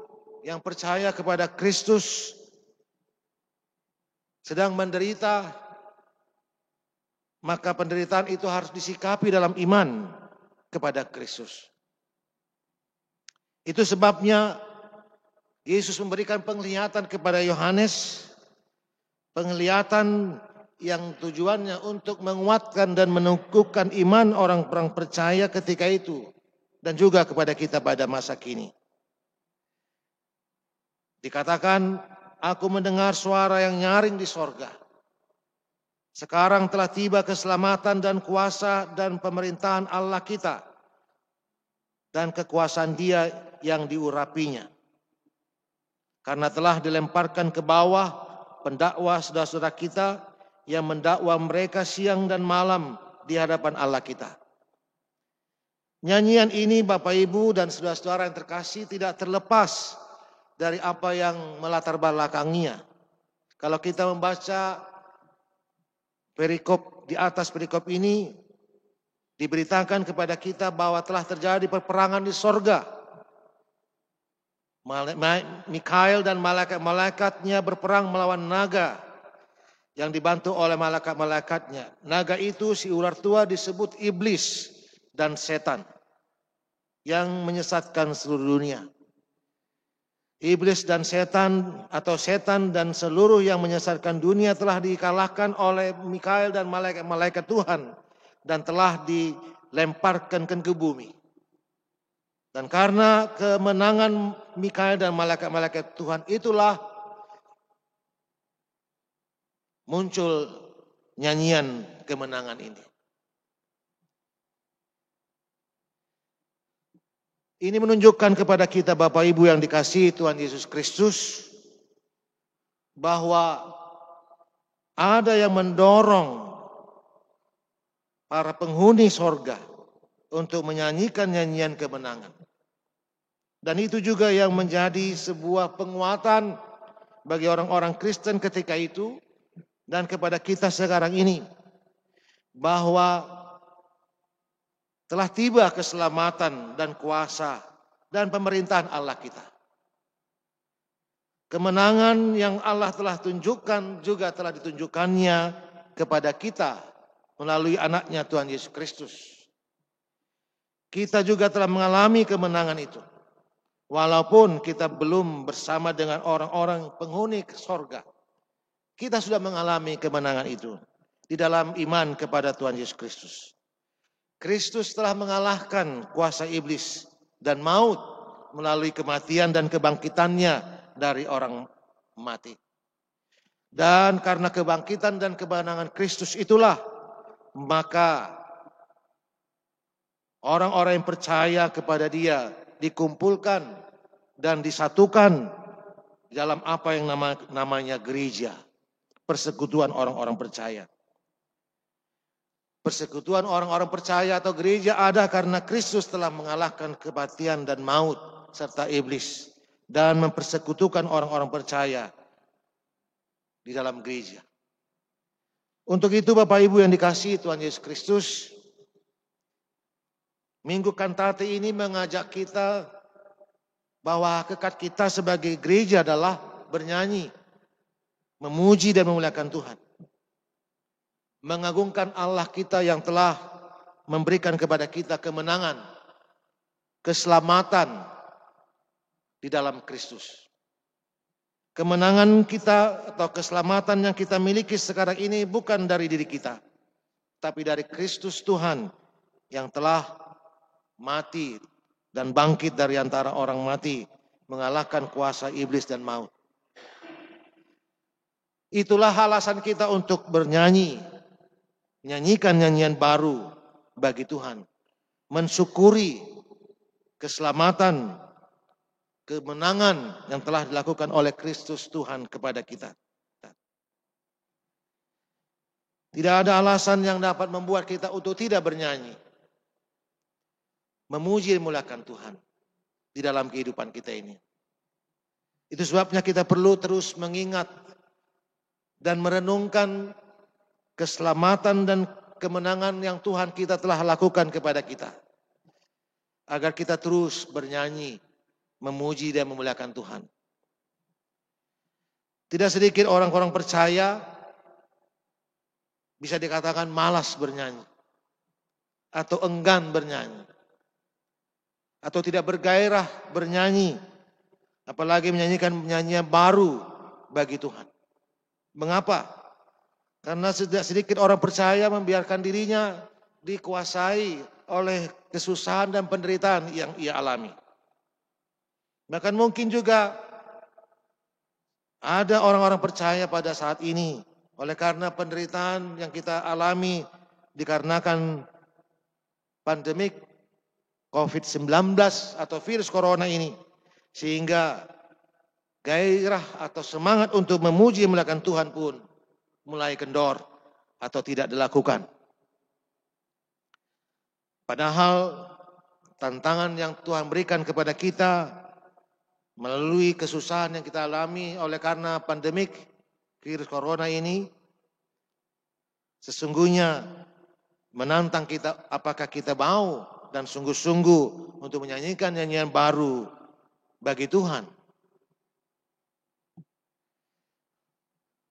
yang percaya kepada Kristus sedang menderita, maka penderitaan itu harus disikapi dalam iman kepada Kristus. Itu sebabnya Yesus memberikan penglihatan kepada Yohanes, penglihatan yang tujuannya untuk menguatkan dan menumbuhkan iman orang-orang percaya ketika itu, dan juga kepada kita pada masa kini. Dikatakan, aku mendengar suara yang nyaring di sorga. Sekarang telah tiba keselamatan dan kuasa dan pemerintahan Allah kita, dan kekuasaan Dia yang diurapinya. Karena telah dilemparkan ke bawah pendakwa saudara-saudara kita yang mendakwa mereka siang dan malam di hadapan Allah kita. Nyanyian ini Bapak Ibu dan saudara-saudara yang terkasih tidak terlepas dari apa yang melatar belakanginya. Kalau kita membaca perikop di atas perikop ini, diberitakan kepada kita bahwa telah terjadi peperangan di sorga. Mikael dan malaikat-malaikatnya berperang melawan naga yang dibantu oleh malaikat-malaikatnya. Naga itu si ular tua disebut iblis dan setan yang menyesatkan seluruh dunia. Iblis dan setan atau setan dan seluruh yang menyesatkan dunia telah dikalahkan oleh Mikael dan malaikat-malaikat Tuhan dan telah dilemparkan ke bumi. Dan karena kemenangan Mikael dan malaikat-malaikat Tuhan itulah muncul nyanyian kemenangan ini. Ini menunjukkan kepada kita Bapak Ibu yang dikasihi Tuhan Yesus Kristus bahwa ada yang mendorong para penghuni sorga untuk menyanyikan nyanyian kemenangan. Dan itu juga yang menjadi sebuah penguatan bagi orang-orang Kristen ketika itu dan kepada kita sekarang ini. Bahwa telah tiba keselamatan dan kuasa dan pemerintahan Allah kita. Kemenangan yang Allah telah tunjukkan juga telah ditunjukkannya kepada kita melalui anaknya Tuhan Yesus Kristus. Kita juga telah mengalami kemenangan itu. Walaupun kita belum bersama dengan orang-orang penghuni sorga. Kita sudah mengalami kemenangan itu di dalam iman kepada Tuhan Yesus Kristus. Kristus telah mengalahkan kuasa iblis dan maut melalui kematian dan kebangkitannya dari orang mati. Dan karena kebangkitan dan kemenangan Kristus itulah maka orang-orang yang percaya kepada Dia dikumpulkan dan disatukan dalam apa yang namanya gereja, persekutuan orang-orang percaya. Persekutuan orang-orang percaya atau gereja ada karena Kristus telah mengalahkan kematian dan maut serta iblis dan mempersekutukan orang-orang percaya di dalam gereja. Untuk itu Bapak Ibu yang dikasihi Tuhan Yesus Kristus, Minggu Kantate ini mengajak kita bahwa hakikat kita sebagai gereja adalah bernyanyi, memuji dan memuliakan Tuhan. Mengagungkan Allah kita yang telah memberikan kepada kita kemenangan, keselamatan di dalam Kristus. Kemenangan kita atau keselamatan yang kita miliki sekarang ini bukan dari diri kita, tapi dari Kristus Tuhan yang telah mati dan bangkit dari antara orang mati, mengalahkan kuasa iblis dan maut. Itulah alasan kita untuk bernyanyi, menyanyikan nyanyian baru bagi Tuhan, mensyukuri keselamatan, kemenangan yang telah dilakukan oleh Kristus Tuhan kepada kita. Tidak ada alasan yang dapat membuat kita untuk tidak bernyanyi, memuji dan memuliakan Tuhan di dalam kehidupan kita ini. Itu sebabnya kita perlu terus mengingat dan merenungkan keselamatan dan kemenangan yang Tuhan kita telah lakukan kepada kita. Agar kita terus bernyanyi, memuji dan memuliakan Tuhan. Tidak sedikit orang-orang percaya bisa dikatakan malas bernyanyi, atau enggan bernyanyi, atau tidak bergairah bernyanyi, apalagi menyanyikan nyanyian baru bagi Tuhan. Mengapa? Karena sedikit orang percaya membiarkan dirinya dikuasai oleh kesusahan dan penderitaan yang ia alami. Bahkan mungkin juga ada orang-orang percaya pada saat ini oleh karena penderitaan yang kita alami dikarenakan pandemik COVID-19 atau virus corona ini, sehingga gairah atau semangat untuk memuji dan memuliakan Tuhan pun mulai kendor atau tidak dilakukan. Padahal tantangan yang Tuhan berikan kepada kita melalui kesusahan yang kita alami oleh karena pandemik virus corona ini sesungguhnya menantang kita apakah kita mau dan sungguh-sungguh untuk menyanyikan nyanyian baru bagi Tuhan.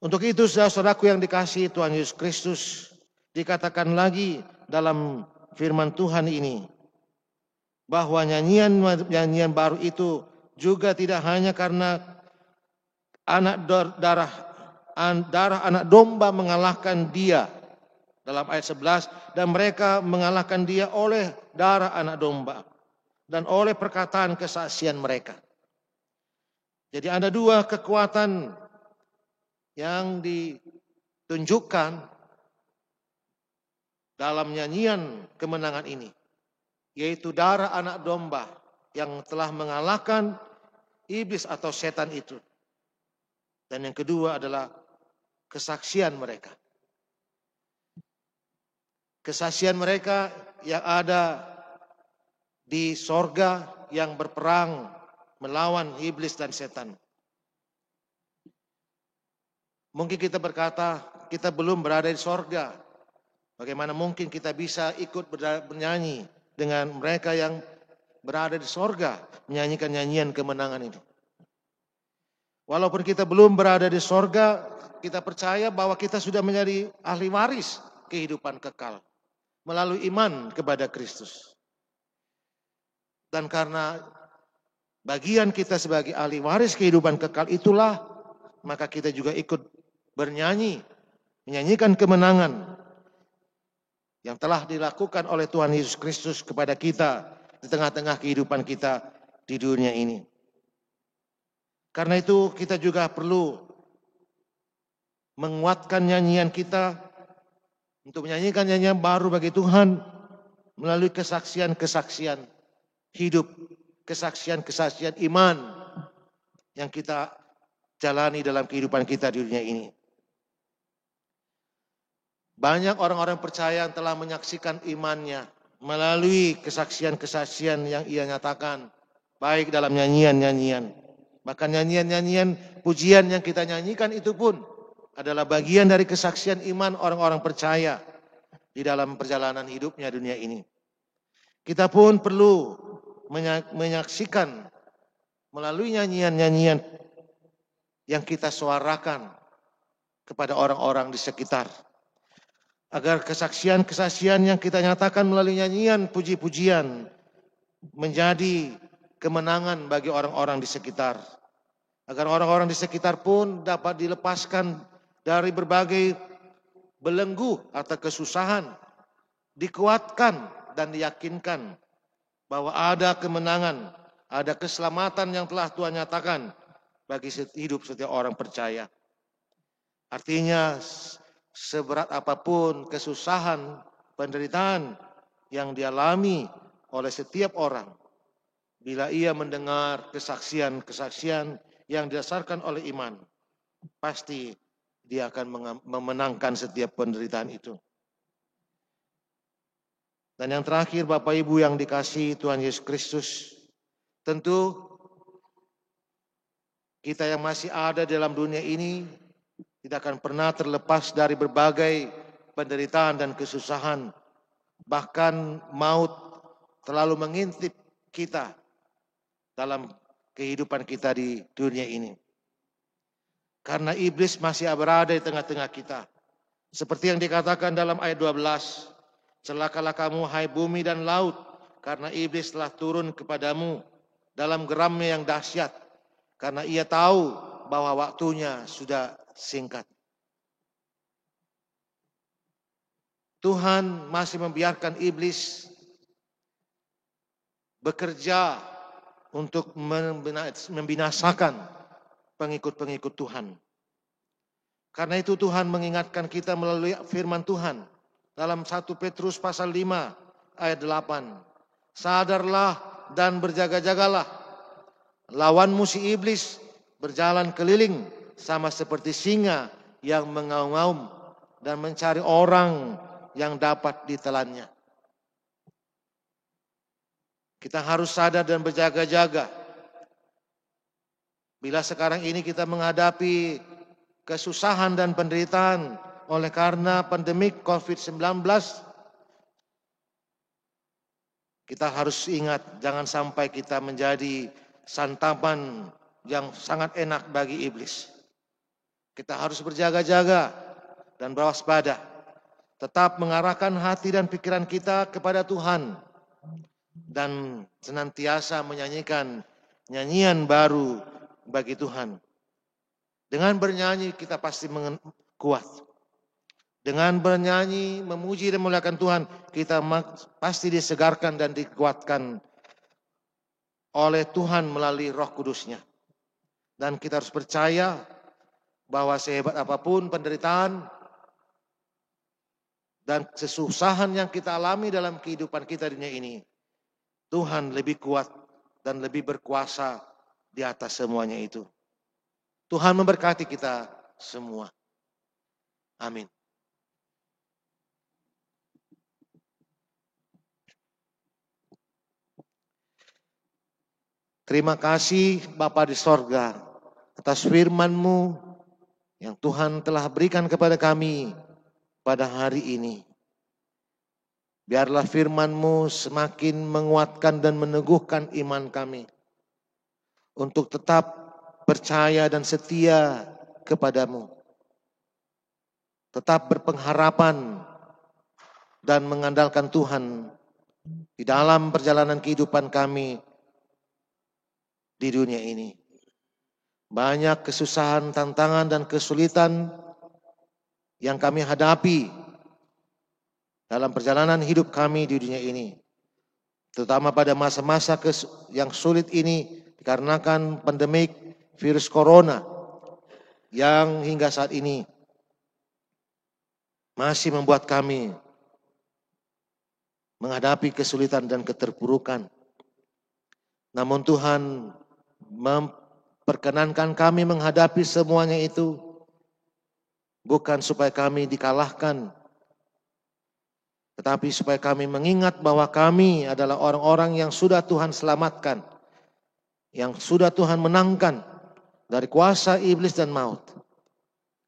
Untuk itu saudaraku yang dikasihi Tuhan Yesus Kristus, dikatakan lagi dalam firman Tuhan ini bahwa nyanyian baru itu juga tidak hanya karena darah anak domba mengalahkan dia dalam ayat 11, dan mereka mengalahkan dia oleh darah anak domba dan oleh perkataan kesaksian mereka. Jadi ada dua kekuatan yang ditunjukkan dalam nyanyian kemenangan ini, yaitu darah anak domba yang telah mengalahkan iblis atau setan itu. Dan yang kedua adalah kesaksian mereka. Kesaksian mereka yang ada di sorga yang berperang melawan iblis dan setan. Mungkin kita berkata, kita belum berada di sorga. Bagaimana mungkin kita bisa ikut bernyanyi dengan mereka yang berada di sorga, menyanyikan nyanyian kemenangan ini. Walaupun kita belum berada di sorga, kita percaya bahwa kita sudah menjadi ahli waris kehidupan kekal melalui iman kepada Kristus. Dan karena bagian kita sebagai ahli waris kehidupan kekal itulah, maka kita juga ikut bernyanyi, menyanyikan kemenangan yang telah dilakukan oleh Tuhan Yesus Kristus kepada kita di tengah-tengah kehidupan kita di dunia ini. Karena itu kita juga perlu menguatkan nyanyian kita untuk menyanyikan nyanyian baru bagi Tuhan melalui kesaksian-kesaksian hidup, kesaksian-kesaksian iman yang kita jalani dalam kehidupan kita di dunia ini. Banyak orang-orang percaya yang telah menyaksikan imannya melalui kesaksian-kesaksian yang ia nyatakan, baik dalam nyanyian-nyanyian. Bahkan nyanyian-nyanyian pujian yang kita nyanyikan itu pun adalah bagian dari kesaksian iman orang-orang percaya di dalam perjalanan hidupnya dunia ini. Kita pun perlu menyaksikan melalui nyanyian-nyanyian yang kita suarakan kepada orang-orang di sekitar. Agar kesaksian-kesaksian yang kita nyatakan melalui nyanyian puji-pujian menjadi kemenangan bagi orang-orang di sekitar. Agar orang-orang di sekitar pun dapat dilepaskan dari berbagai belenggu atau kesusahan. Dikuatkan dan diyakinkan bahwa ada kemenangan, ada keselamatan yang telah Tuhan nyatakan bagi hidup setiap orang percaya. Artinya seberat apapun kesusahan, penderitaan yang dialami oleh setiap orang, bila ia mendengar kesaksian-kesaksian yang didasarkan oleh iman, pasti dia akan memenangkan setiap penderitaan itu. Dan yang terakhir, Bapak Ibu yang dikasihi Tuhan Yesus Kristus, tentu kita yang masih ada dalam dunia ini tidak akan pernah terlepas dari berbagai penderitaan dan kesusahan. Bahkan maut terlalu mengintip kita dalam kehidupan kita di dunia ini. Karena iblis masih berada di tengah-tengah kita. Seperti yang dikatakan dalam ayat 12. Celakalah kamu hai bumi dan laut, karena iblis telah turun kepadamu dalam geramnya yang dahsyat. Karena ia tahu bahwa waktunya sudah singkat. Tuhan masih membiarkan iblis bekerja untuk membinasakan pengikut-pengikut Tuhan. Karena itu Tuhan mengingatkan kita melalui firman Tuhan dalam 1 Petrus pasal 5 ayat 8. Sadarlah dan berjaga-jagalah. Lawanmu si iblis berjalan keliling sama seperti singa yang mengaum-ngaum dan mencari orang yang dapat ditelannya. Kita harus sadar dan berjaga-jaga. Bila sekarang ini kita menghadapi kesusahan dan penderitaan oleh karena pandemik COVID-19, kita harus ingat jangan sampai kita menjadi santapan yang sangat enak bagi iblis. Kita harus berjaga-jaga dan berwaspada. Tetap mengarahkan hati dan pikiran kita kepada Tuhan. Dan senantiasa menyanyikan nyanyian baru bagi Tuhan. Dengan bernyanyi kita pasti kuat. Dengan bernyanyi, memuji dan memuliakan Tuhan, kita pasti disegarkan dan dikuatkan oleh Tuhan melalui Roh Kudus-Nya. Dan kita harus percaya bahwa sehebat apapun penderitaan dan kesusahan yang kita alami dalam kehidupan kita di dunia ini, Tuhan lebih kuat dan lebih berkuasa di atas semuanya itu. Tuhan memberkati kita semua. Amin. Terima kasih Bapa di sorga atas firman-Mu yang Tuhan telah berikan kepada kami pada hari ini. Biarlah firman-Mu semakin menguatkan dan meneguhkan iman kami untuk tetap percaya dan setia kepadamu. Tetap berpengharapan dan mengandalkan Tuhan di dalam perjalanan kehidupan kami di dunia ini. Banyak kesusahan, tantangan, dan kesulitan yang kami hadapi dalam perjalanan hidup kami di dunia ini. Terutama pada masa-masa yang sulit ini dikarenakan pandemik virus corona yang hingga saat ini masih membuat kami menghadapi kesulitan dan keterpurukan. Namun Tuhan memperkenankan kami menghadapi semuanya itu bukan supaya kami dikalahkan, tetapi supaya kami mengingat bahwa kami adalah orang-orang yang sudah Tuhan selamatkan, yang sudah Tuhan menangkan dari kuasa iblis dan maut.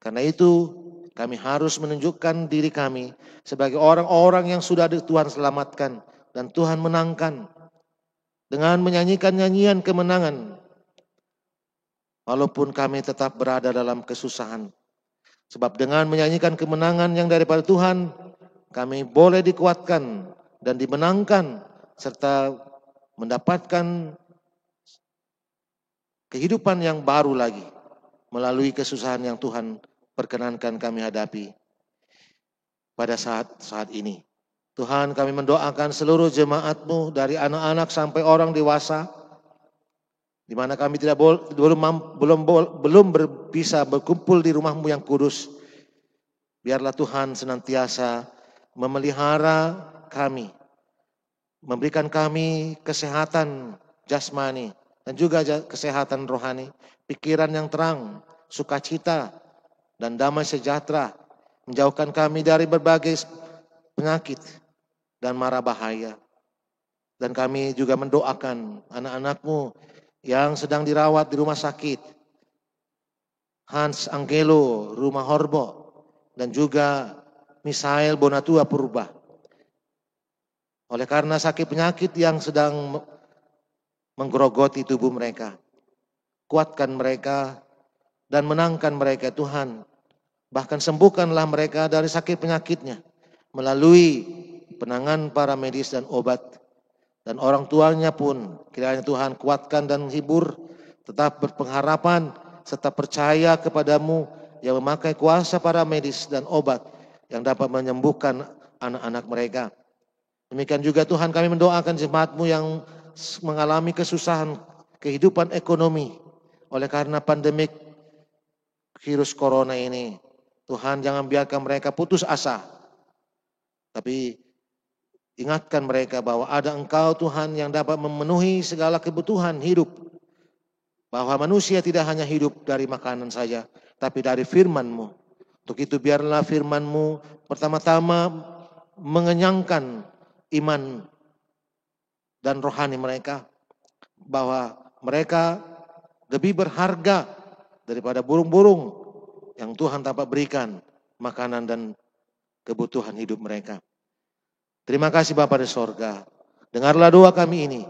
Karena itu kami harus menunjukkan diri kami sebagai orang-orang yang sudah Tuhan selamatkan dan Tuhan menangkan dengan menyanyikan nyanyian kemenangan. Walaupun kami tetap berada dalam kesusahan. Sebab dengan menyanyikan kemenangan yang daripada Tuhan, kami boleh dikuatkan dan dimenangkan serta mendapatkan kehidupan yang baru lagi melalui kesusahan yang Tuhan perkenankan kami hadapi pada saat ini. Tuhan, kami mendoakan seluruh jemaat-Mu dari anak-anak sampai orang dewasa, di mana kami belum bisa berkumpul di rumah-Mu yang kudus. Biarlah Tuhan senantiasa memelihara kami, memberikan kami kesehatan jasmani dan juga kesehatan rohani, pikiran yang terang, sukacita, dan damai sejahtera, menjauhkan kami dari berbagai penyakit dan mara bahaya. Dan kami juga mendoakan anak-anak-Mu yang sedang dirawat di rumah sakit, Hans Angelo Rumah Horbo, dan juga Misael Bonatua Purba. Oleh karena sakit penyakit yang sedang menggerogoti tubuh mereka, kuatkan mereka dan menangkan mereka Tuhan. Bahkan sembuhkanlah mereka dari sakit penyakitnya melalui penanganan para medis dan obat. Dan orang tuanya pun kiranya Tuhan kuatkan dan hibur, tetap berpengharapan serta percaya kepadamu yang memakai kuasa para medis dan obat yang dapat menyembuhkan anak-anak mereka. Demikian juga Tuhan, kami mendoakan jemaat-Mu yang mengalami kesusahan kehidupan ekonomi oleh karena pandemik virus corona ini. Tuhan, jangan biarkan mereka putus asa, tapi ingatkan mereka bahwa ada Engkau Tuhan yang dapat memenuhi segala kebutuhan hidup. Bahwa manusia tidak hanya hidup dari makanan saja, tapi dari firman-Mu. Untuk itu biarlah firman-Mu pertama-tama mengenyangkan iman dan rohani mereka. Bahwa mereka lebih berharga daripada burung-burung yang Tuhan dapat berikan makanan dan kebutuhan hidup mereka. Terima kasih Bapa di sorga. Dengarlah doa kami ini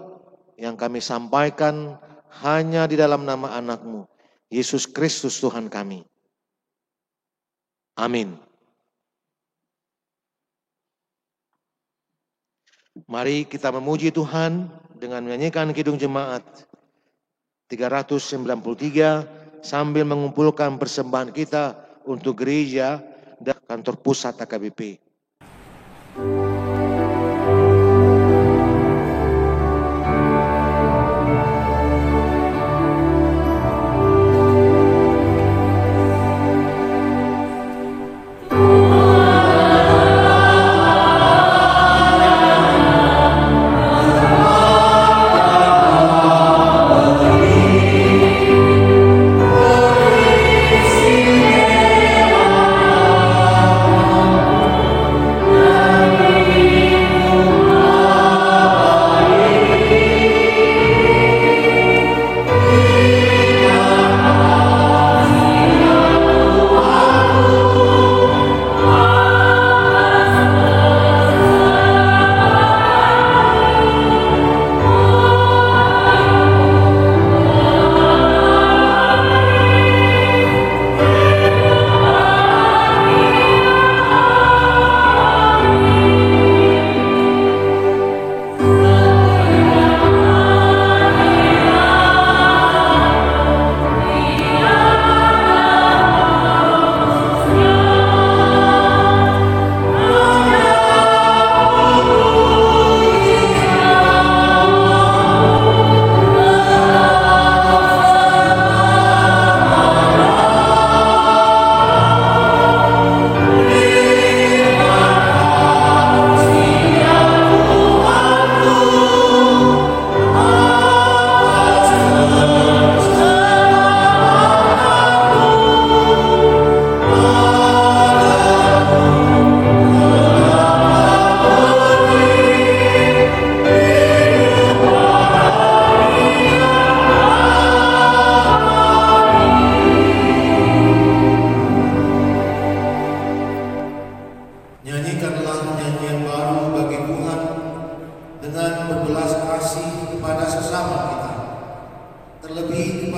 yang kami sampaikan hanya di dalam nama anak-Mu, Yesus Kristus Tuhan kami. Amin. Mari kita memuji Tuhan dengan menyanyikan Kidung Jemaat 393 sambil mengumpulkan persembahan kita untuk gereja dan kantor pusat AKBP.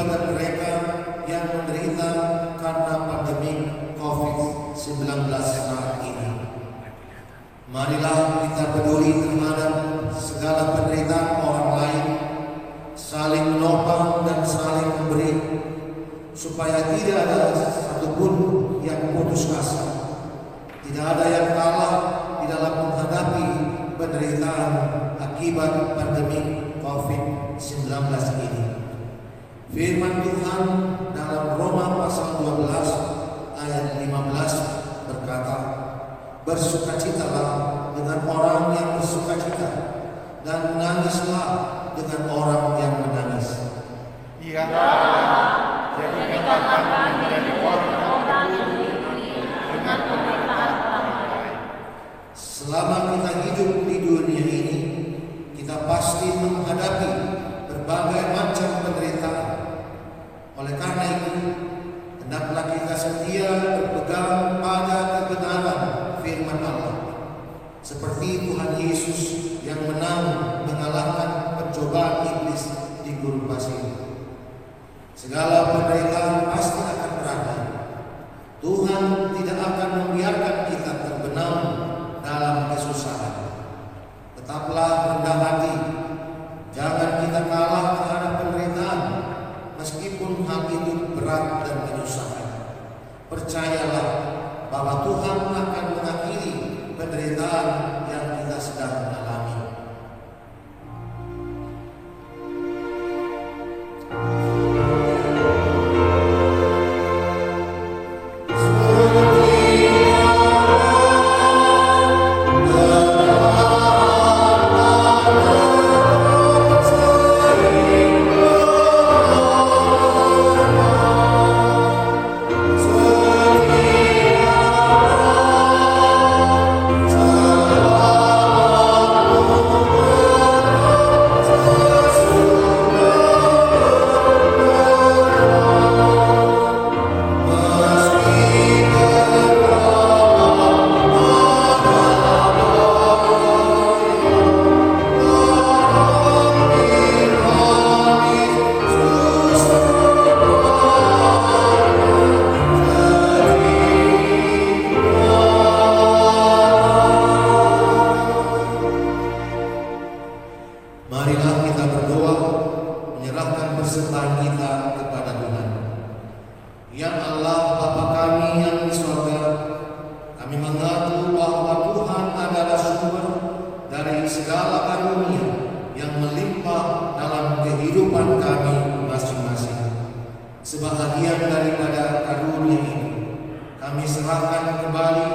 bagi mereka yang menderita karena pandemi COVID-19 saat ini. Marilah kita peduli terhadap segala penderitaan orang lain, saling menopang dan saling memberi, supaya tidak ada satupun yang putus asa. Tidak ada yang kalah di dalam menghadapi penderitaan akibat pandemi COVID-19 ini. Firman Tuhan dalam Roma pasal 12 ayat 15 berkata, bersukacitalah dengan orang yang bersukacita, dan menangislah dengan orang yang menangis. Ia jadikanlah kami menjadi orang yang peduli dengan penderitaan orang lain. Selama kita hidup di dunia ini, kita pasti menghadapi berbagai macam penderitaan. Oleh karena itu, hendaklah kita setia berpegang pada kebenaran firman Allah, seperti Tuhan Yesus yang menang mengalahkan pencobaan iblis di gurun pasir. Segala penderitaan pasti akan berakhir. Tuhan tidak akan membiarkan kita terbenam dalam kesusahan. Tetaplah rendah hati, jangan kita kalah terhadap penderitaan, meskipun hal itu berat dan menyusahkan. Percayalah bahwa Tuhan akan mengakhiri penderitaan yang kita sedang alami. Marilah kita berdoa, menyerahkan persembahan kita kepada Tuhan. Ya Allah, Bapa kami yang di surga, kami mengaku bahwa Tuhan adalah sumber dari segala karunia yang melimpah dalam kehidupan kami masing-masing. Sebahagian daripada karunia ini kami serahkan kembali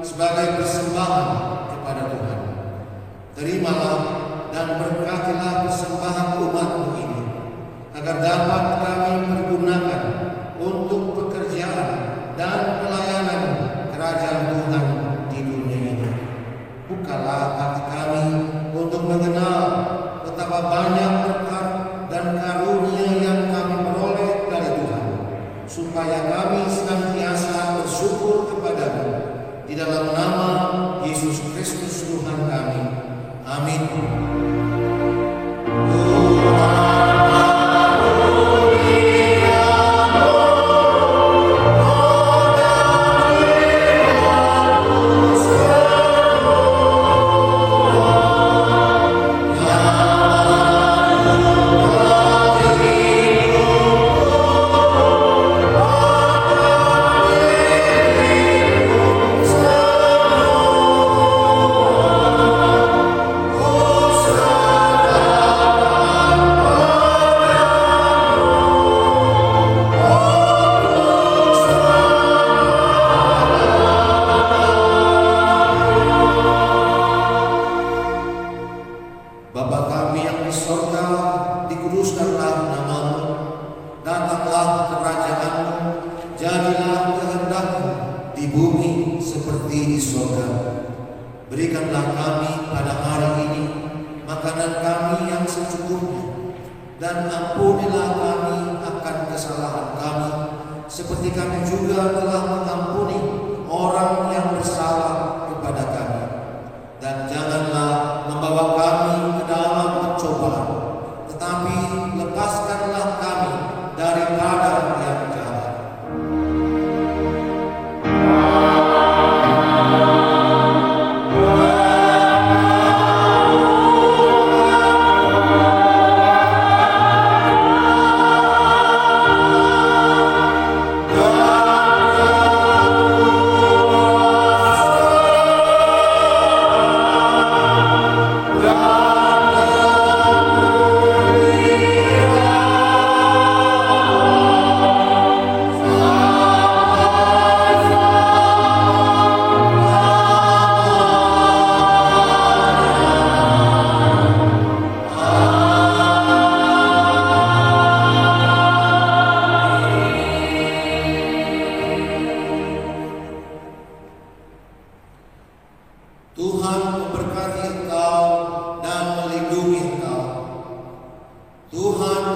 sebagai persembahan kepada Tuhan. Terimalah dan berkatilah persembahan umat-Mu ini, agar dapat kami pergunakan untuk pekerjaan dan pelayanan kerajaan Tuhan di dunia ini. Bukalah hati kami untuk mengenal betapa banyak berkat dan karunia yang kami peroleh dari Tuhan, supaya kami senantiasa bersyukur kepada-Mu di dalam nama Yesus Kristus Tuhan kami. Amin. Bapa kami yang di sorga, dikuduskanlah nama-Mu, datanglah kerajaan-Mu, jadilah kehendak-Mu di bumi seperti di sorga. Berikanlah kami pada hari ini makanan kami yang secukupnya, dan ampunilah kami akan kesalahan kami, seperti kami juga telah mengampuni orang yang bersalah kepada kami. Dan janganlah membawa kami ke dalam pencobaan, tetapi lepaskanlah kami dari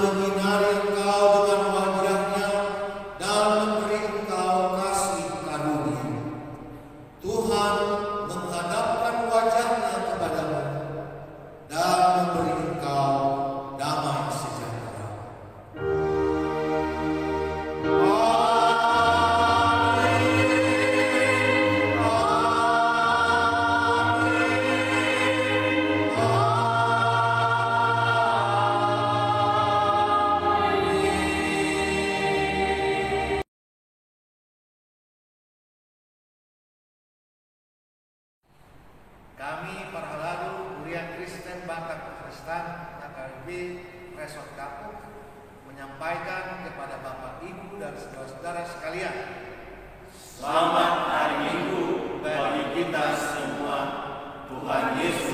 menyinari engkau dengan wajah-Nya dan memberi engkau kasih karunia. Tuhan menghadapkan wajah-Nya kepadamu dan memberi engkau damai sejahtera. Kami para lalu Kuliah Kristen Bangka Kristen KKB Resort Kapuk menyampaikan kepada Bapak Ibu dan saudara-saudara sekalian, Selamat hari Minggu bagi kita semua. Tuhan Yesus